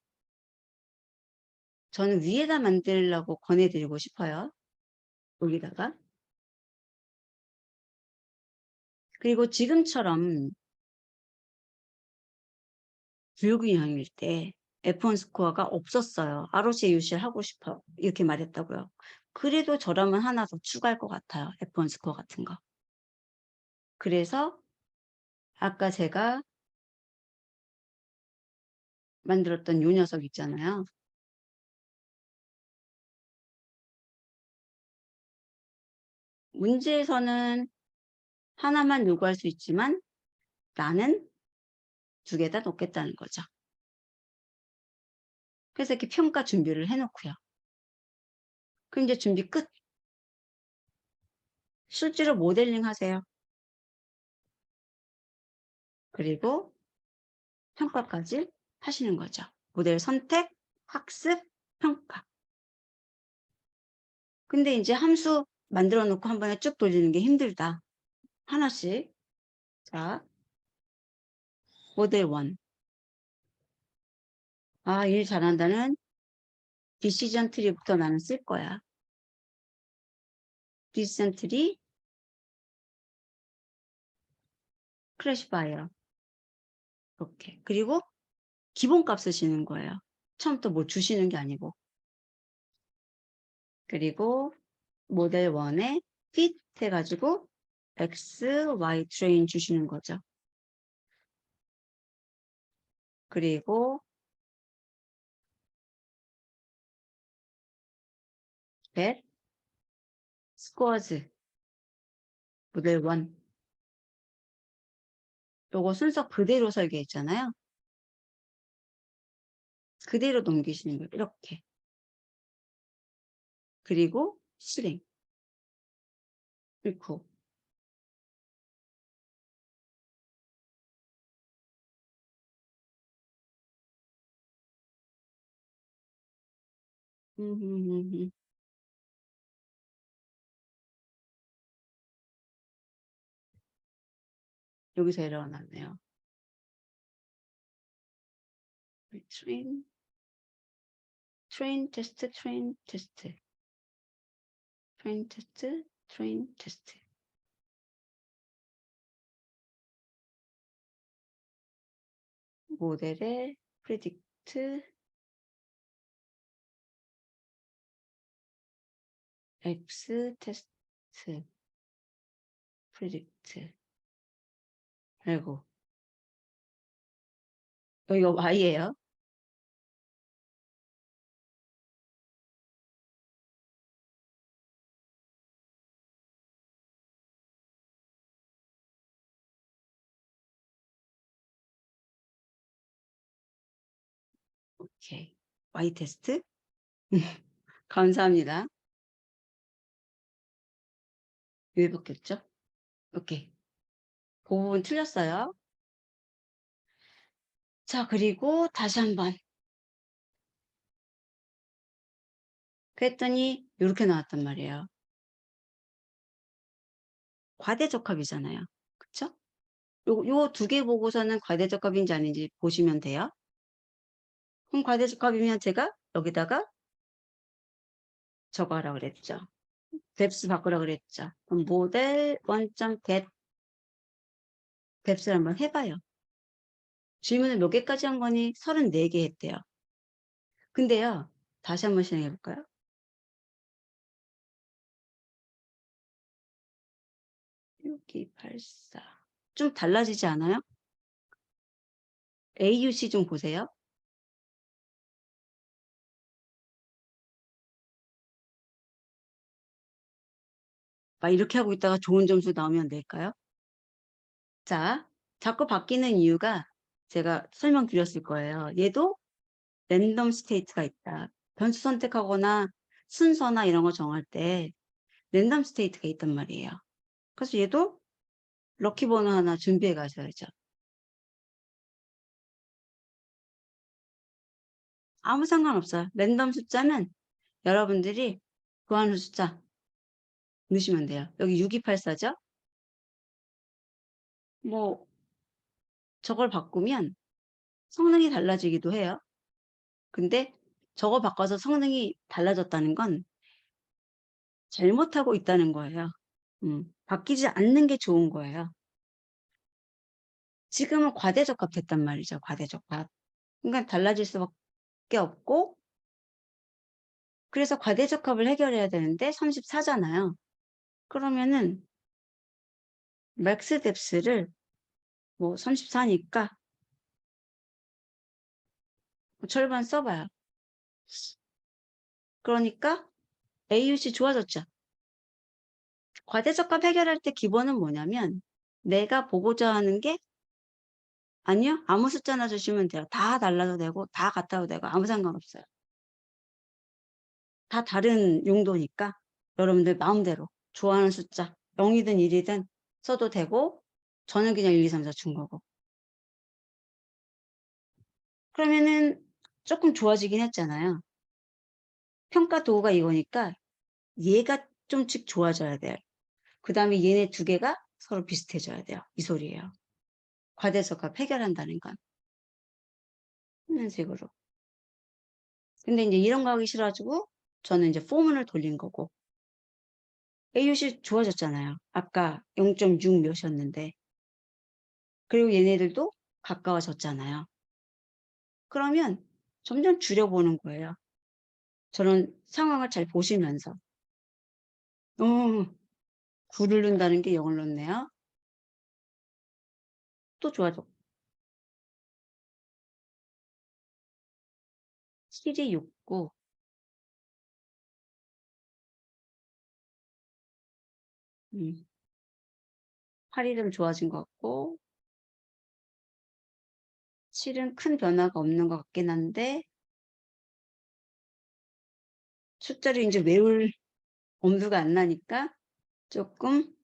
저는 위에다 만들려고 권해드리고 싶어요. 여기다가. 그리고 지금처럼 불균형일 때 F1 스코어가 없었어요. ROC 유시를 하고 싶어. 이렇게 말했다고요. 그래도 저라면 하나 더 추가할 것 같아요. F1 스코어 같은 거. 그래서 아까 제가 만들었던 요 녀석 있잖아요. 문제에서는 하나만 요구할 수 있지만 나는 두 개 다 놓겠다는 거죠. 그래서 이렇게 평가 준비를 해놓고요. 그럼 이제 준비 끝. 실제로 모델링 하세요. 그리고 평가까지 하시는 거죠. 모델 선택, 학습, 평가. 근데 이제 함수 만들어 놓고 한 번에 쭉 돌리는 게 힘들다. 하나씩. 자, 모델 1. 아, 일 잘한다는 디시전 트리부터 나는 쓸 거야. 디시전 트리, 크래시파이어. 이렇게. 그리고 기본값 쓰시는 거예요. 처음부터 뭐 주시는 게 아니고. 그리고 모델 1에 fit 해가지고 X, Y 트레인 주시는 거죠. 그리고 get scores 모델 1. 요거 순서 그대로 설계했잖아요. 그대로 넘기시는 거예요. 이렇게. 그리고 실행. 읽고. 여기서 에러가 났네요. 트레인 테스트, 트레인 테스트. 트레인 테스트, 트레인 테스트. 모델의 프리딕트 X 테스트 프리딕트. 아이고. 여기가 Y예요. 오케이. Y 테스트. 감사합니다. 왜 바뀌었죠? 오케이. 그 부분 틀렸어요. 자, 그리고 다시 한번. 그랬더니 요렇게 나왔단 말이에요. 과대적합이잖아요. 그쵸? 요 두 개 보고서는 과대적합인지 아닌지 보시면 돼요. 그럼 과대적합이면 제가 여기다가 저거 하라 그랬죠. 뎁스 바꾸라 그랬죠. 그럼 모델 원점 get 뎁스를 한번 해봐요. 질문을 몇 개까지 한 거니? 34개 했대요. 근데요, 다시 한번 실행해 볼까요? 여기 84. 좀 달라지지 않아요? AUC 좀 보세요. 막 이렇게 하고 있다가 좋은 점수 나오면 낼까요? 자, 자꾸 바뀌는 이유가 제가 설명드렸을 거예요. 얘도 랜덤 스테이트가 있다. 변수 선택하거나 순서나 이런 거 정할 때 랜덤 스테이트가 있단 말이에요. 그래서 얘도 럭키 번호 하나 준비해 가셔야죠. 아무 상관없어요. 랜덤 숫자는 여러분들이 좋아하는 숫자 넣으시면 돼요. 여기 6284죠? 뭐 저걸 바꾸면 성능이 달라지기도 해요. 근데 저거 바꿔서 성능이 달라졌다는 건 잘못하고 있다는 거예요. 바뀌지 않는 게 좋은 거예요. 지금은 과대적합 됐단 말이죠. 과대적합. 그러니까 달라질 수밖에 없고, 그래서 과대적합을 해결해야 되는데 34잖아요. 그러면은 맥스 뎁스를 뭐 34니까 절반 써봐요. 그러니까 AUC 좋아졌죠. 과대적합 해결할 때 기본은 뭐냐면 내가 보고자 하는 게 아니요. 아무 숫자나 주시면 돼요. 다 달라도 되고 다 같아도 되고 아무 상관없어요. 다 다른 용도니까 여러분들 마음대로 좋아하는 숫자 0이든 1이든 써도 되고 저는 그냥 1, 2, 3, 4 준 거고. 그러면은 조금 좋아지긴 했잖아요. 평가 도구가 이거니까 얘가 좀씩 좋아져야 돼요. 그 다음에 얘네 두 개가 서로 비슷해져야 돼요. 이 소리예요. 과대적합 해결한다는 건. 이런 식으로. 근데 이제 이런 거 하기 싫어가지고 저는 이제 포문을 돌린 거고. AUC 좋아졌잖아요. 아까 0.6 몇이었는데. 그리고 얘네들도 가까워졌잖아요. 그러면 점점 줄여보는 거예요. 저런 상황을 잘 보시면서. 9를 넣는다는 게 0을 넣네요. 또 좋아졌고. 7이 6고 8이 좀 좋아진 것 같고 7은 큰 변화가 없는 것 같긴 한데 숫자를 이제 외울 엄두가 안 나니까 조금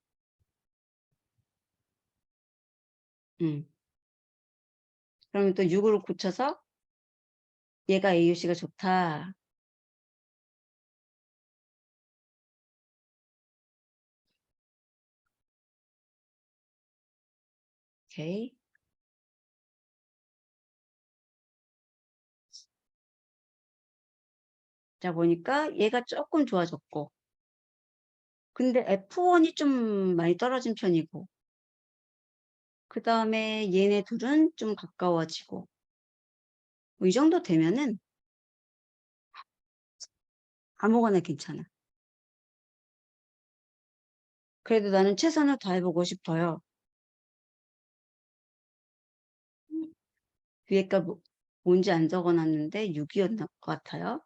그러면 또 6으로 고쳐서 얘가 AUC가 좋다. 오케이. 자 보니까 얘가 조금 좋아졌고 근데 F1이 좀 많이 떨어진 편이고 그 다음에 얘네 둘은 좀 가까워지고 뭐이 정도 되면은 아무거나 괜찮아. 그래도 나는 최선을 다해보고 싶어요. 위에가 뭔지 안 적어놨는데 6이었나 것 같아요.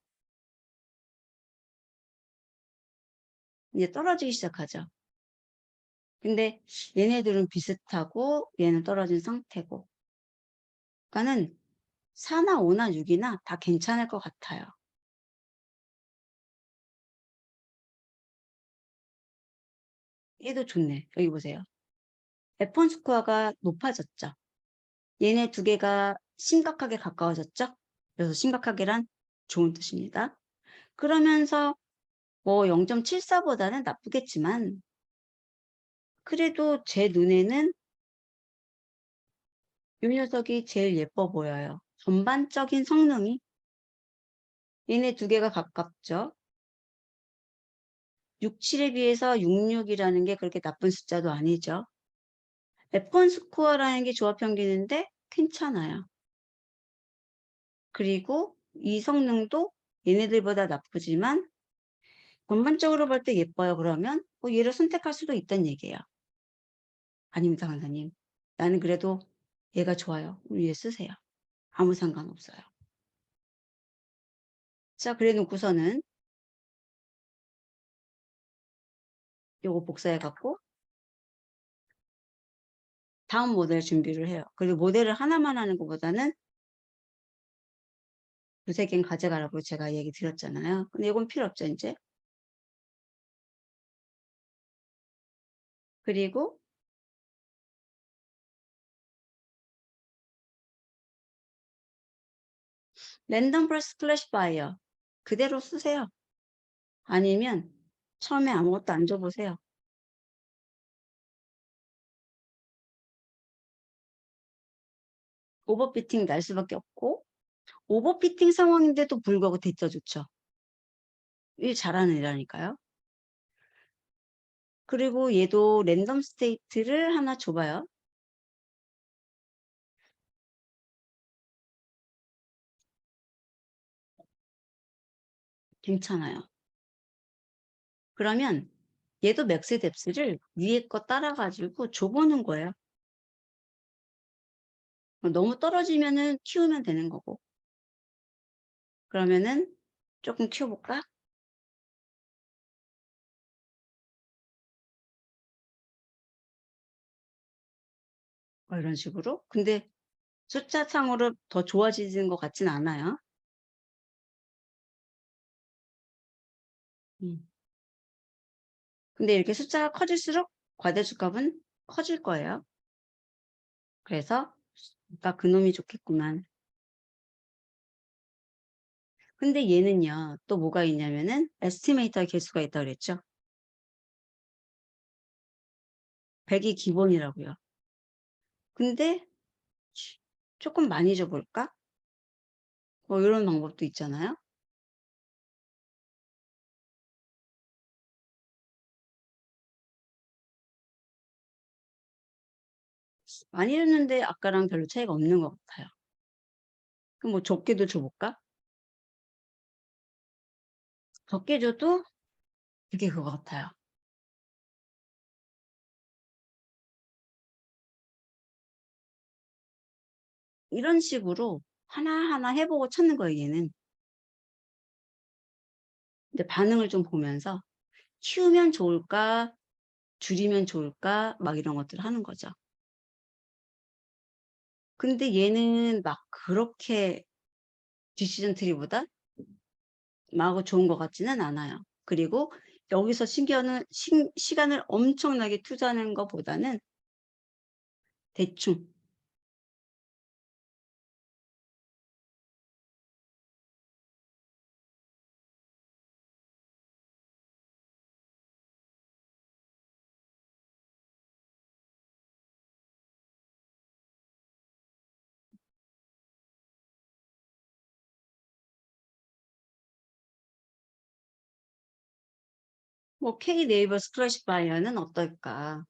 이제 떨어지기 시작하죠. 근데 얘네들은 비슷하고 얘는 떨어진 상태고. 그러니까는 4나 5나 6이나 다 괜찮을 것 같아요. 얘도 좋네. 여기 보세요. F1 스코어가 높아졌죠. 얘네 두 개가 심각하게 가까워졌죠. 그래서 심각하게란 좋은 뜻입니다. 그러면서 뭐 0.74보다는 나쁘겠지만 그래도 제 눈에는 이 녀석이 제일 예뻐 보여요. 전반적인 성능이 얘네 두 개가 가깝죠. 6, 7에 비해서 6, 6이라는 게 그렇게 나쁜 숫자도 아니죠. F1 스코어라는 게 조합평균인데 괜찮아요. 그리고 이 성능도 얘네들보다 나쁘지만 전반적으로 볼 때 예뻐요. 그러면 얘를 선택할 수도 있다는 얘기예요. 아닙니다, 강사님. 나는 그래도 얘가 좋아요. 얘 쓰세요. 아무 상관없어요. 자, 그래 놓고서는 요거 복사해갖고 다음 모델 준비를 해요. 그리고 모델을 하나만 하는 것보다는 두세 개는 가져가라고 제가 얘기 드렸잖아요. 근데 이건 필요 없죠, 이제. 그리고 랜덤 프레스 클래시 파이어 그대로 쓰세요. 아니면 처음에 아무것도 안 줘보세요. 오버피팅 날 수밖에 없고 오버피팅 상황인데도 불구하고 대짜 좋죠. 일 잘하는 애라니까요. 그리고 얘도 랜덤 스테이트를 하나 줘봐요. 괜찮아요. 그러면 얘도 맥스 뎁스를 위에 거 따라가지고 줘보는 거예요. 너무 떨어지면은 키우면 되는 거고. 그러면은 조금 키워볼까? 이런 식으로. 근데 숫자상으로 더 좋아지는 것 같진 않아요. 음. 근데 이렇게 숫자가 커질수록 과대수값은 커질 거예요. 그래서 아까 그놈이 좋겠구만. 근데 얘는요, 또 뭐가 있냐면은 에스티메이터 개수가 있다고 그랬죠. 100이 기본이라고요. 근데 조금 많이 줘볼까? 뭐 이런 방법도 있잖아요. 많이 줬는데 아까랑 별로 차이가 없는 것 같아요. 그럼 뭐 적게도 줘볼까? 적게 줘도 그게 그거 같아요. 이런 식으로 하나하나 해보고 찾는 거예요, 얘는. 근데 반응을 좀 보면서 키우면 좋을까, 줄이면 좋을까, 막 이런 것들을 하는 거죠. 근데 얘는 막 그렇게 디시전 트리보다 막 좋은 것 같지는 않아요. 그리고 여기서 시간을 엄청나게 투자하는 것보다는 대충 뭐 K 네이버 스크래시 바이어는 어떨까?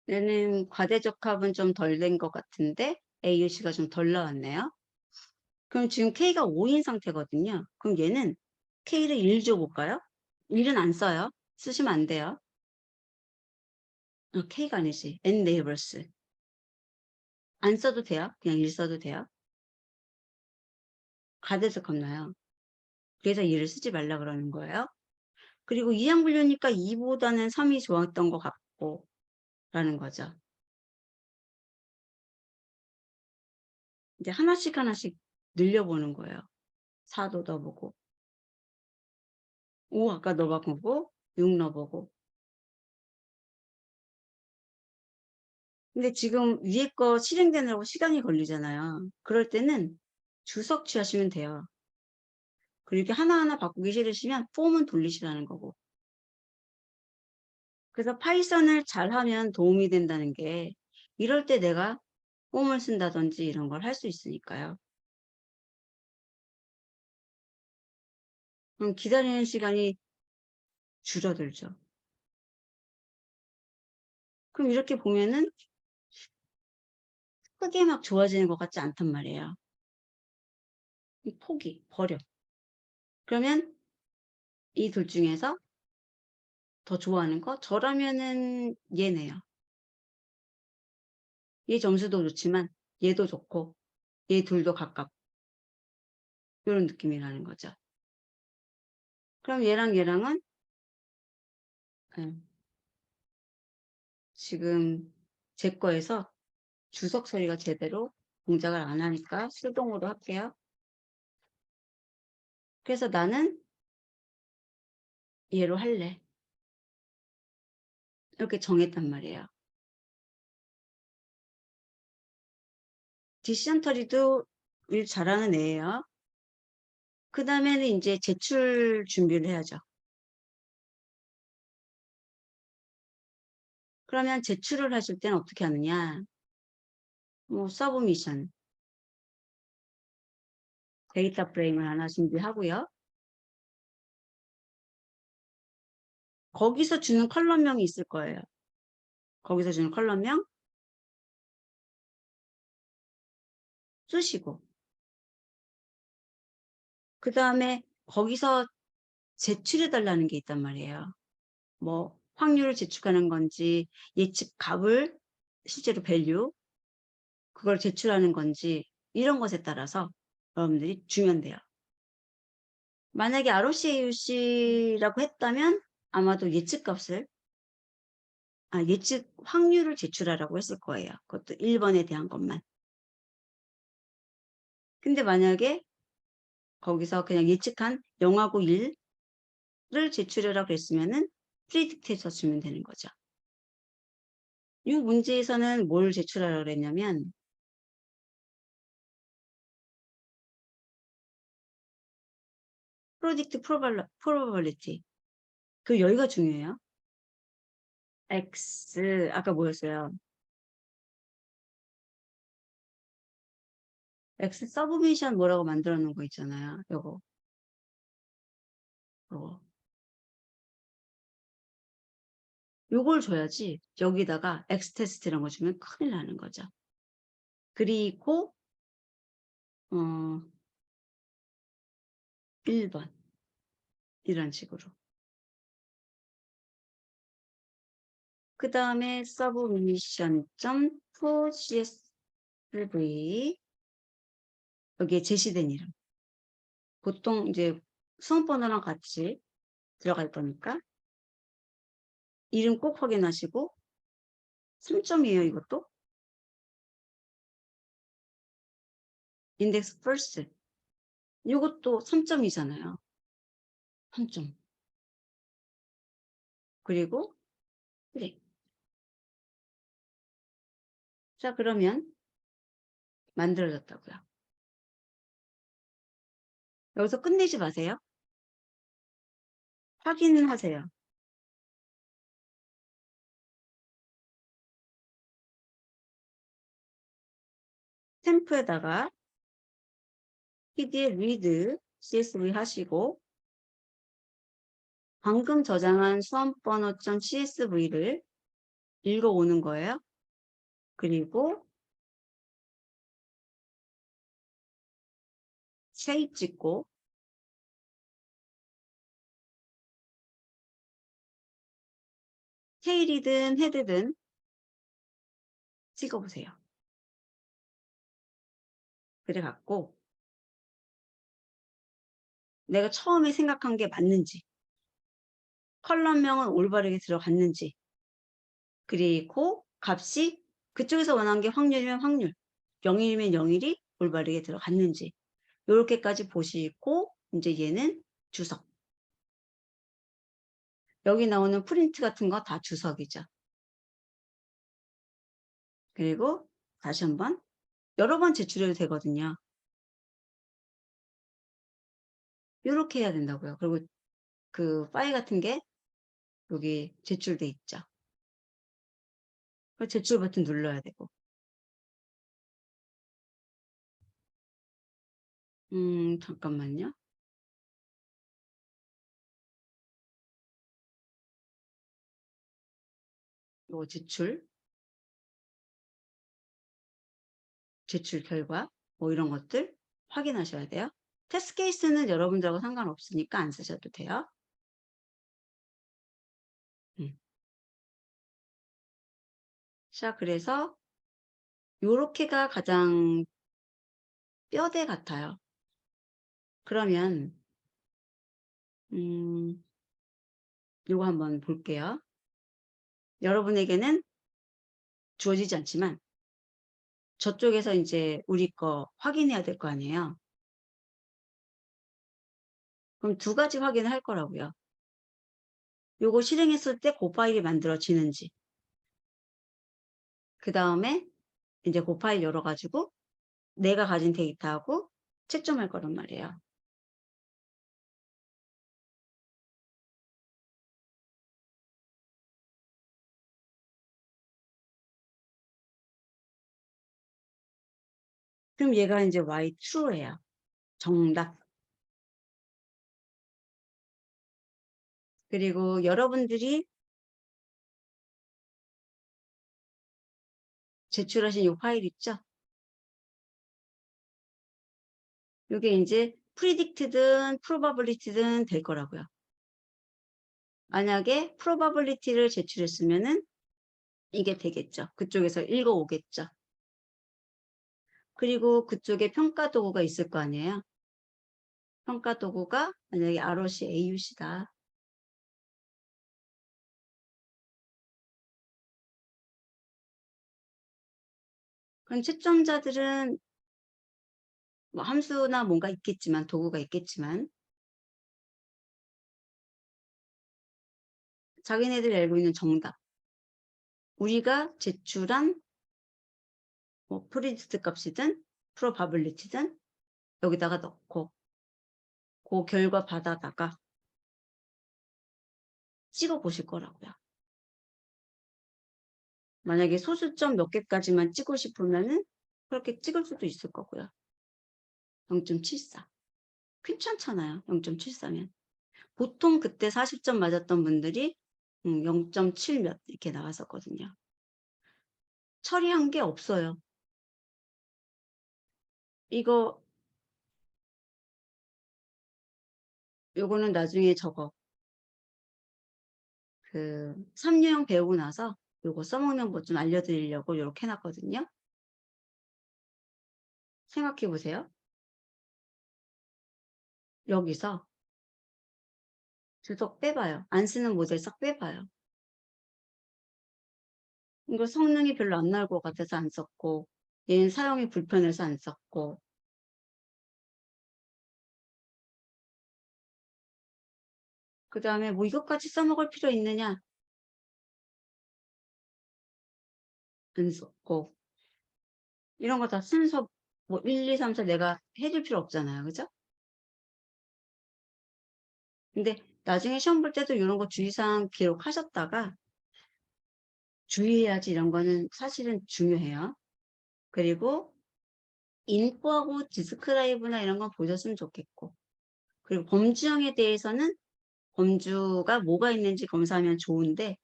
얘는 과대적합은 좀 덜 된 것 같은데 AUC가 좀 덜 나왔네요. 그럼 지금 K가 5인 상태거든요. 그럼 얘는 K를 1 줘볼까요? 1은 안 써요. 쓰시면 안 돼요. K가 아니지. N 네이버스. 안 써도 돼요. 그냥 1 써도 돼요. 과대적합 나요. 그래서 2를 쓰지 말라 그러는 거예요. 그리고 이항분류니까 2보다는 3이 좋았던 것 같고 라는 거죠. 이제 하나씩 하나씩 늘려보는 거예요. 4도 넣어보고 5 아까 넣어보고 6 넣어보고. 근데 지금 위에 거 실행되느라고 시간이 걸리잖아요. 그럴 때는 주석 취하시면 돼요. 그리고 하나하나 바꾸기 싫으시면 폼은 돌리시라는 거고. 그래서 파이썬을 잘하면 도움이 된다는 게 이럴 때 내가 폼을 쓴다든지 이런 걸 할 수 있으니까요. 그럼 기다리는 시간이 줄어들죠. 그럼 이렇게 보면은 크게 막 좋아지는 것 같지 않단 말이에요. 포기, 버려. 그러면 이 둘 중에서 더 좋아하는 거? 저라면은 얘네요. 얘 점수도 좋지만 얘도 좋고 얘 둘도 가깝고 이런 느낌이라는 거죠. 그럼 얘랑 얘랑은 지금 제 거에서 주석 소리가 제대로 동작을 안 하니까 수동으로 할게요. 그래서 나는 얘로 할래. 이렇게 정했단 말이에요. 디시전터리도 일 잘하는 애예요. 그 다음에는 이제 제출 준비를 해야죠. 그러면 제출을 하실 때는 어떻게 하느냐? 뭐 서브미션, 데이터 프레임을 하나 준비하고요. 거기서 주는 컬럼명이 있을 거예요. 거기서 주는 컬럼명 쓰시고 그 다음에 거기서 제출해 달라는 게 있단 말이에요. 뭐 확률을 제출하는 건지 예측 값을 실제로 밸류 그걸 제출하는 건지 이런 것에 따라서 여러분들이 주면 돼요. 만약에 ROC, AUC라고 했다면 아마도 예측값을 예측 확률을 제출하라고 했을 거예요. 그것도 1번에 대한 것만. 근데 만약에 거기서 그냥 예측한 0하고 1을 제출해라 그랬으면은 프리딕트해서 주면 되는 거죠. 이 문제에서는 뭘 제출하라고 그랬냐면 프로젝트 프로버빌리티 그 여기가 중요해요. X 아까 뭐였어요? X 서브미션 뭐라고 만들어 놓은 거 있잖아요. 요거 요걸 줘야지 여기다가 X 테스트라는 거 주면 큰일 나는 거죠. 그리고 1번 이런 식으로 그 다음에 submission.tocsv 여기에 제시된 이름 보통 이제 수험번호랑 같이 들어갈 거니까 이름 꼭 확인하시고 3점이에요 이것도 인덱스 퍼스트 이것도 3점이잖아요 3점 그리고 그래 자 그러면 만들어졌다고요 여기서 끝내지 마세요 확인하세요 스탬프에다가 PDF read CSV 하시고 방금 저장한 수험번호.csv를 읽어오는 거예요. 그리고 쉐입 찍고 테일이든 헤드든 찍어보세요. 그래갖고 내가 처음에 생각한 게 맞는지 컬럼명은 올바르게 들어갔는지 그리고 값이 그쪽에서 원하는 게 확률이면 확률 0이면 0일이 올바르게 들어갔는지 요렇게까지 보시고 이제 얘는 주석. 여기 나오는 프린트 같은 거 다 주석이죠. 그리고 다시 한번 여러 번 제출해도 되거든요. 요렇게 해야 된다고요. 그리고 그 파일 같은 게 여기 제출돼 있죠. 그 제출 버튼 눌러야 되고. 잠깐만요. 요거 제출 결과 뭐 이런 것들 확인하셔야 돼요. 테스트 케이스는 여러분들하고 상관없으니까 안 쓰셔도 돼요. 자, 그래서 요렇게가 가장 뼈대 같아요. 그러면 요거 한번 볼게요. 여러분에게는 주어지지 않지만 저쪽에서 이제 우리 거 확인해야 될 거 아니에요. 그럼 두 가지 확인을 할 거라고요. 요거 실행했을 때 그 파일이 만들어지는지. 그 다음에 이제 그 파일 열어가지고 내가 가진 데이터하고 채점할 거란 말이에요. 그럼 얘가 이제 y true예요. 정답. 그리고 여러분들이 제출하신 이 파일 있죠? 이게 이제 predict든 probability든 될 거라고요. 만약에 probability를 제출했으면은 이게 되겠죠. 그쪽에서 읽어오겠죠. 그리고 그쪽에 평가 도구가 있을 거 아니에요. 평가 도구가 만약에 ROC, AUC다. 그럼 채점자들은 뭐 함수나 뭔가 있겠지만 도구가 있겠지만 자기네들이 알고 있는 정답 우리가 제출한 뭐 프리디트 값이든 프로바빌리티든 여기다가 넣고 그 결과 받아다가 찍어 보실 거라고요. 만약에 소수점 몇 개까지만 찍고 싶으면은 그렇게 찍을 수도 있을 거고요. 0.74 괜찮잖아요. 0.74면 보통 그때 40점 맞았던 분들이 0.7 몇 이렇게 나왔었거든요. 처리한 게 없어요. 요거는 나중에 저거 그 3유형 배우고 나서 요거 써먹는 법 좀 알려드리려고 요렇게 해놨거든요. 생각해 보세요. 여기서 주석 빼봐요. 안 쓰는 모델 싹 빼봐요. 이거 성능이 별로 안 나올 것 같아서 안 썼고 얘는 사용이 불편해서 안 썼고 그 다음에 뭐 이것까지 써먹을 필요 있느냐 안 썼고 이런 거 다 순서 뭐 1, 2, 3, 4 내가 해줄 필요 없잖아요. 그죠? 근데 나중에 시험 볼 때도 이런 거 주의사항 기록하셨다가 주의해야지 이런 거는 사실은 중요해요. 그리고 인포하고 디스크라이브나 이런 거 보셨으면 좋겠고 그리고 범주형에 대해서는 범주가 뭐가 있는지 검사하면 좋은데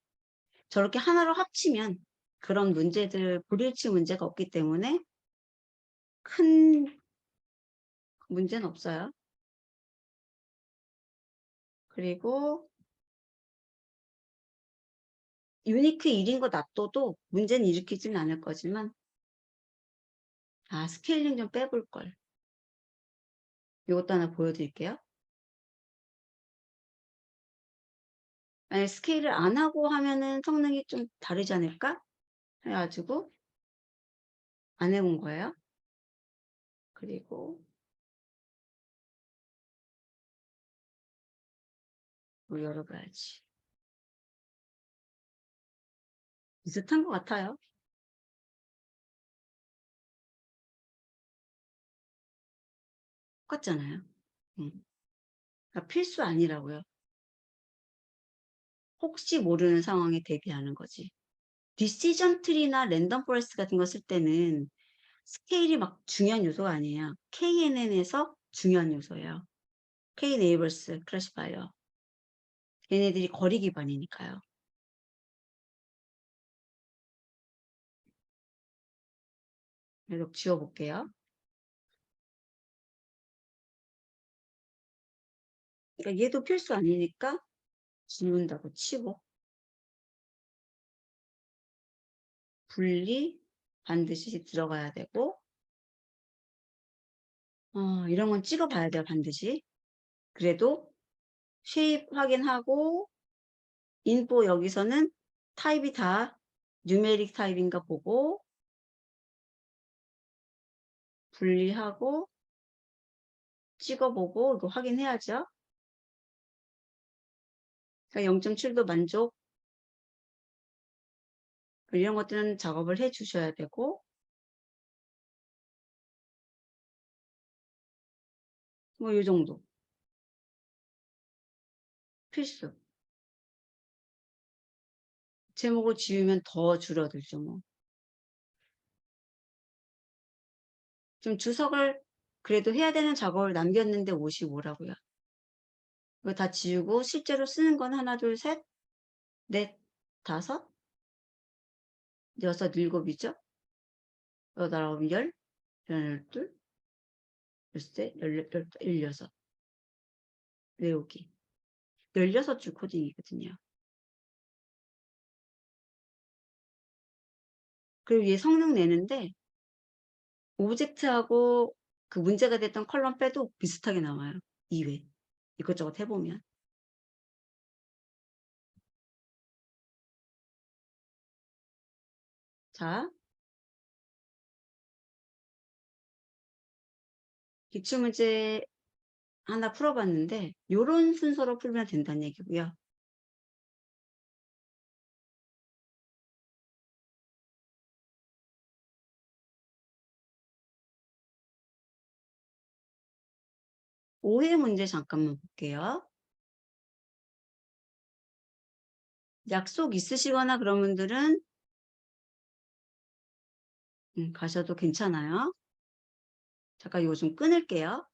저렇게 하나로 합치면 그런 문제들 불일치 문제가 없기 때문에 큰 문제는 없어요. 그리고 유니크 1인 거 놔둬도 문제는 일으키지는 않을 거지만 스케일링 좀 빼볼 걸. 이것도 하나 보여드릴게요. 만약 스케일을 안 하고 하면은 성능이 좀 다르지 않을까? 해가지고 안 해본 거예요. 그리고 뭐 열어봐야지. 비슷한 것 같아요. 똑같잖아요. 그러니까 필수 아니라고요. 혹시 모르는 상황에 대비하는 거지. 디시전 트리나 랜덤 포레스트 같은 거 쓸 때는 스케일이 막 중요한 요소가 아니에요. KNN에서 중요한 요소예요. K 네이버스 클래시파이어. 얘네들이 거리 기반이니까요. 계속 지워볼게요. 그러니까 얘도 필수 아니니까 지운다고 치고, 분리 반드시 들어가야 되고, 이런 건 찍어봐야 돼요, 반드시. 그래도 쉐입 확인하고, 인포 여기서는 타입이 다 뉴메릭 타입인가 보고, 분리하고, 찍어보고, 이거 확인해야죠. 그러니까 0.7도 만족. 이런 것들은 작업을 해 주셔야 되고, 뭐, 이 정도. 필수. 제목을 지우면 더 줄어들죠, 뭐. 좀 주석을 그래도 해야 되는 작업을 남겼는데 55라고요. 이거 다 지우고 실제로 쓰는 건 하나, 둘, 셋, 넷, 다섯, 여섯, 일곱이죠. 여덟, 아홉, 열, 열둘, 열셋, 열여섯. 외우기. 16줄 코딩이거든요. 그리고 얘 성능 내는데 오브젝트하고 그 문제가 됐던 컬럼 빼도 비슷하게 나와요. 2회. 이것저것 해보면. 자, 기출문제 하나 풀어봤는데 요런 순서로 풀면 된다는 얘기고요. 오해 문제 잠깐만 볼게요. 약속 있으시거나 그런 분들은 가셔도 괜찮아요. 잠깐 이거 좀 끊을게요.